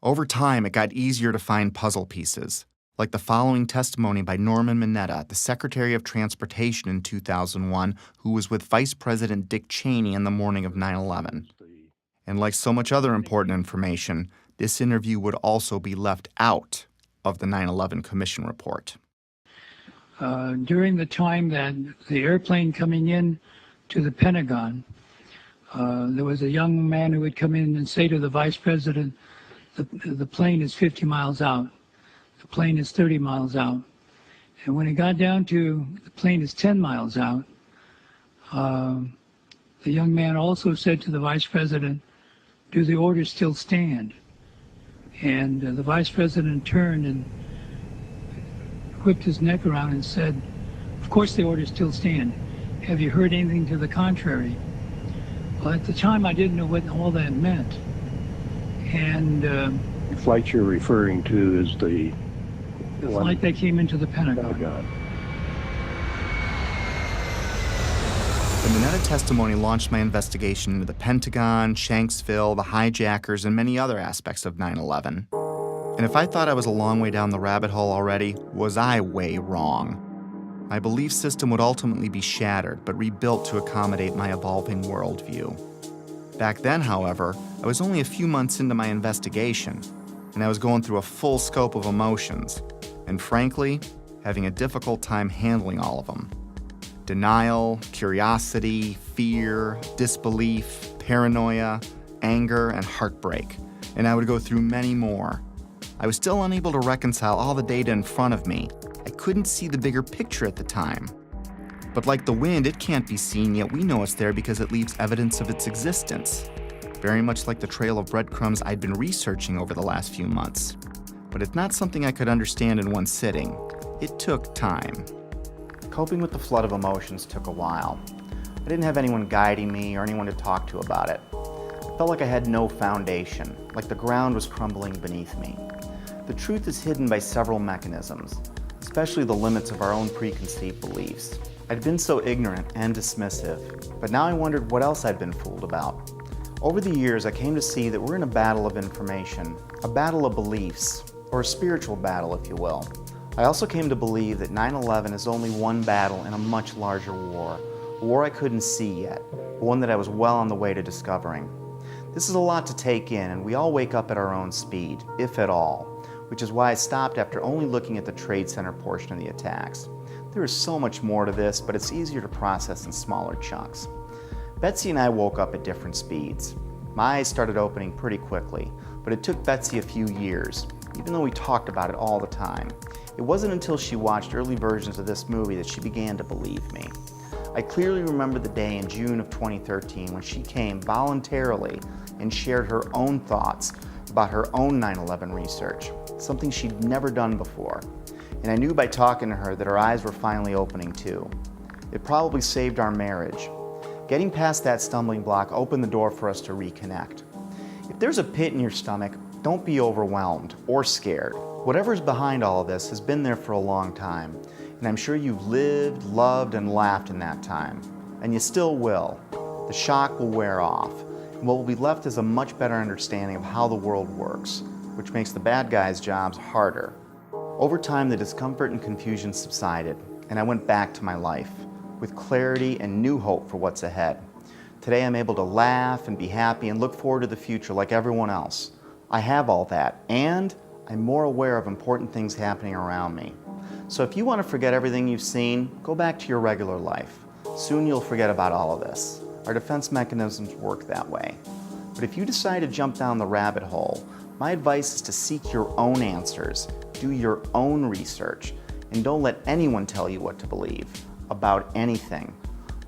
Over time, it got easier to find puzzle pieces, like the following testimony by Norman Mineta, the Secretary of Transportation in 2001, who was with Vice President Dick Cheney on the morning of 9/11. And like so much other important information, this interview would also be left out of the 9/11 Commission report. During the time that the airplane coming in to the Pentagon, there was a young man who would come in and say to the vice president, the plane is 50 miles out, the plane is 30 miles out. And when it got down to the plane is 10 miles out, the young man also said to the vice president, do the orders still stand? And the vice president turned and whipped his neck around and said, of course the orders still stand. Have you heard anything to the contrary? Well, at the time I didn't know what all that meant. And the flight you're referring to is the flight that came into the Pentagon. The Mineta testimony launched my investigation into the Pentagon, Shanksville, the hijackers, and many other aspects of 9/11. And if I thought I was a long way down the rabbit hole already, was I way wrong. My belief system would ultimately be shattered, but rebuilt to accommodate my evolving worldview. Back then, however, I was only a few months into my investigation, and I was going through a full scope of emotions, and frankly, having a difficult time handling all of them. Denial, curiosity, fear, disbelief, paranoia, anger, and heartbreak, and I would go through many more. I was still unable to reconcile all the data in front of me. I couldn't see the bigger picture at the time. But like the wind, it can't be seen, yet we know it's there because it leaves evidence of its existence. Very much like the trail of breadcrumbs I'd been researching over the last few months. But it's not something I could understand in one sitting. It took time. Coping with the flood of emotions took a while. I didn't have anyone guiding me or anyone to talk to about it. I felt like I had no foundation, like the ground was crumbling beneath me. The truth is hidden by several mechanisms, especially the limits of our own preconceived beliefs. I'd been so ignorant and dismissive, but now I wondered what else I'd been fooled about. Over the years, I came to see that we're in a battle of information, a battle of beliefs, or a spiritual battle, if you will. I also came to believe that 9/11 is only one battle in a much larger war, a war I couldn't see yet, but one that I was well on the way to discovering. This is a lot to take in, and we all wake up at our own speed, if at all, which is why I stopped after only looking at the Trade Center portion of the attacks. There is so much more to this, but it's easier to process in smaller chunks. Betsy and I woke up at different speeds. My eyes started opening pretty quickly, but it took Betsy a few years, even though we talked about it all the time. It wasn't until she watched early versions of this movie that she began to believe me. I clearly remember the day in June of 2013 when she came voluntarily and shared her own thoughts about her own 9/11 research, something she'd never done before. And I knew by talking to her that her eyes were finally opening too. It probably saved our marriage. Getting past that stumbling block opened the door for us to reconnect. If there's a pit in your stomach, don't be overwhelmed or scared. Whatever's behind all of this has been there for a long time, and I'm sure you've lived, loved, and laughed in that time. And you still will. The shock will wear off, and what will be left is a much better understanding of how the world works, which makes the bad guys' jobs harder. Over time, the discomfort and confusion subsided, and I went back to my life, with clarity and new hope for what's ahead. Today, I'm able to laugh and be happy and look forward to the future like everyone else. I have all that, and I'm more aware of important things happening around me. So if you want to forget everything you've seen, go back to your regular life. Soon you'll forget about all of this. Our defense mechanisms work that way. But if you decide to jump down the rabbit hole, my advice is to seek your own answers, do your own research, and don't let anyone tell you what to believe about anything.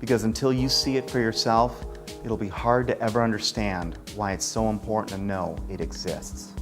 Because until you see it for yourself, it'll be hard to ever understand why it's so important to know it exists.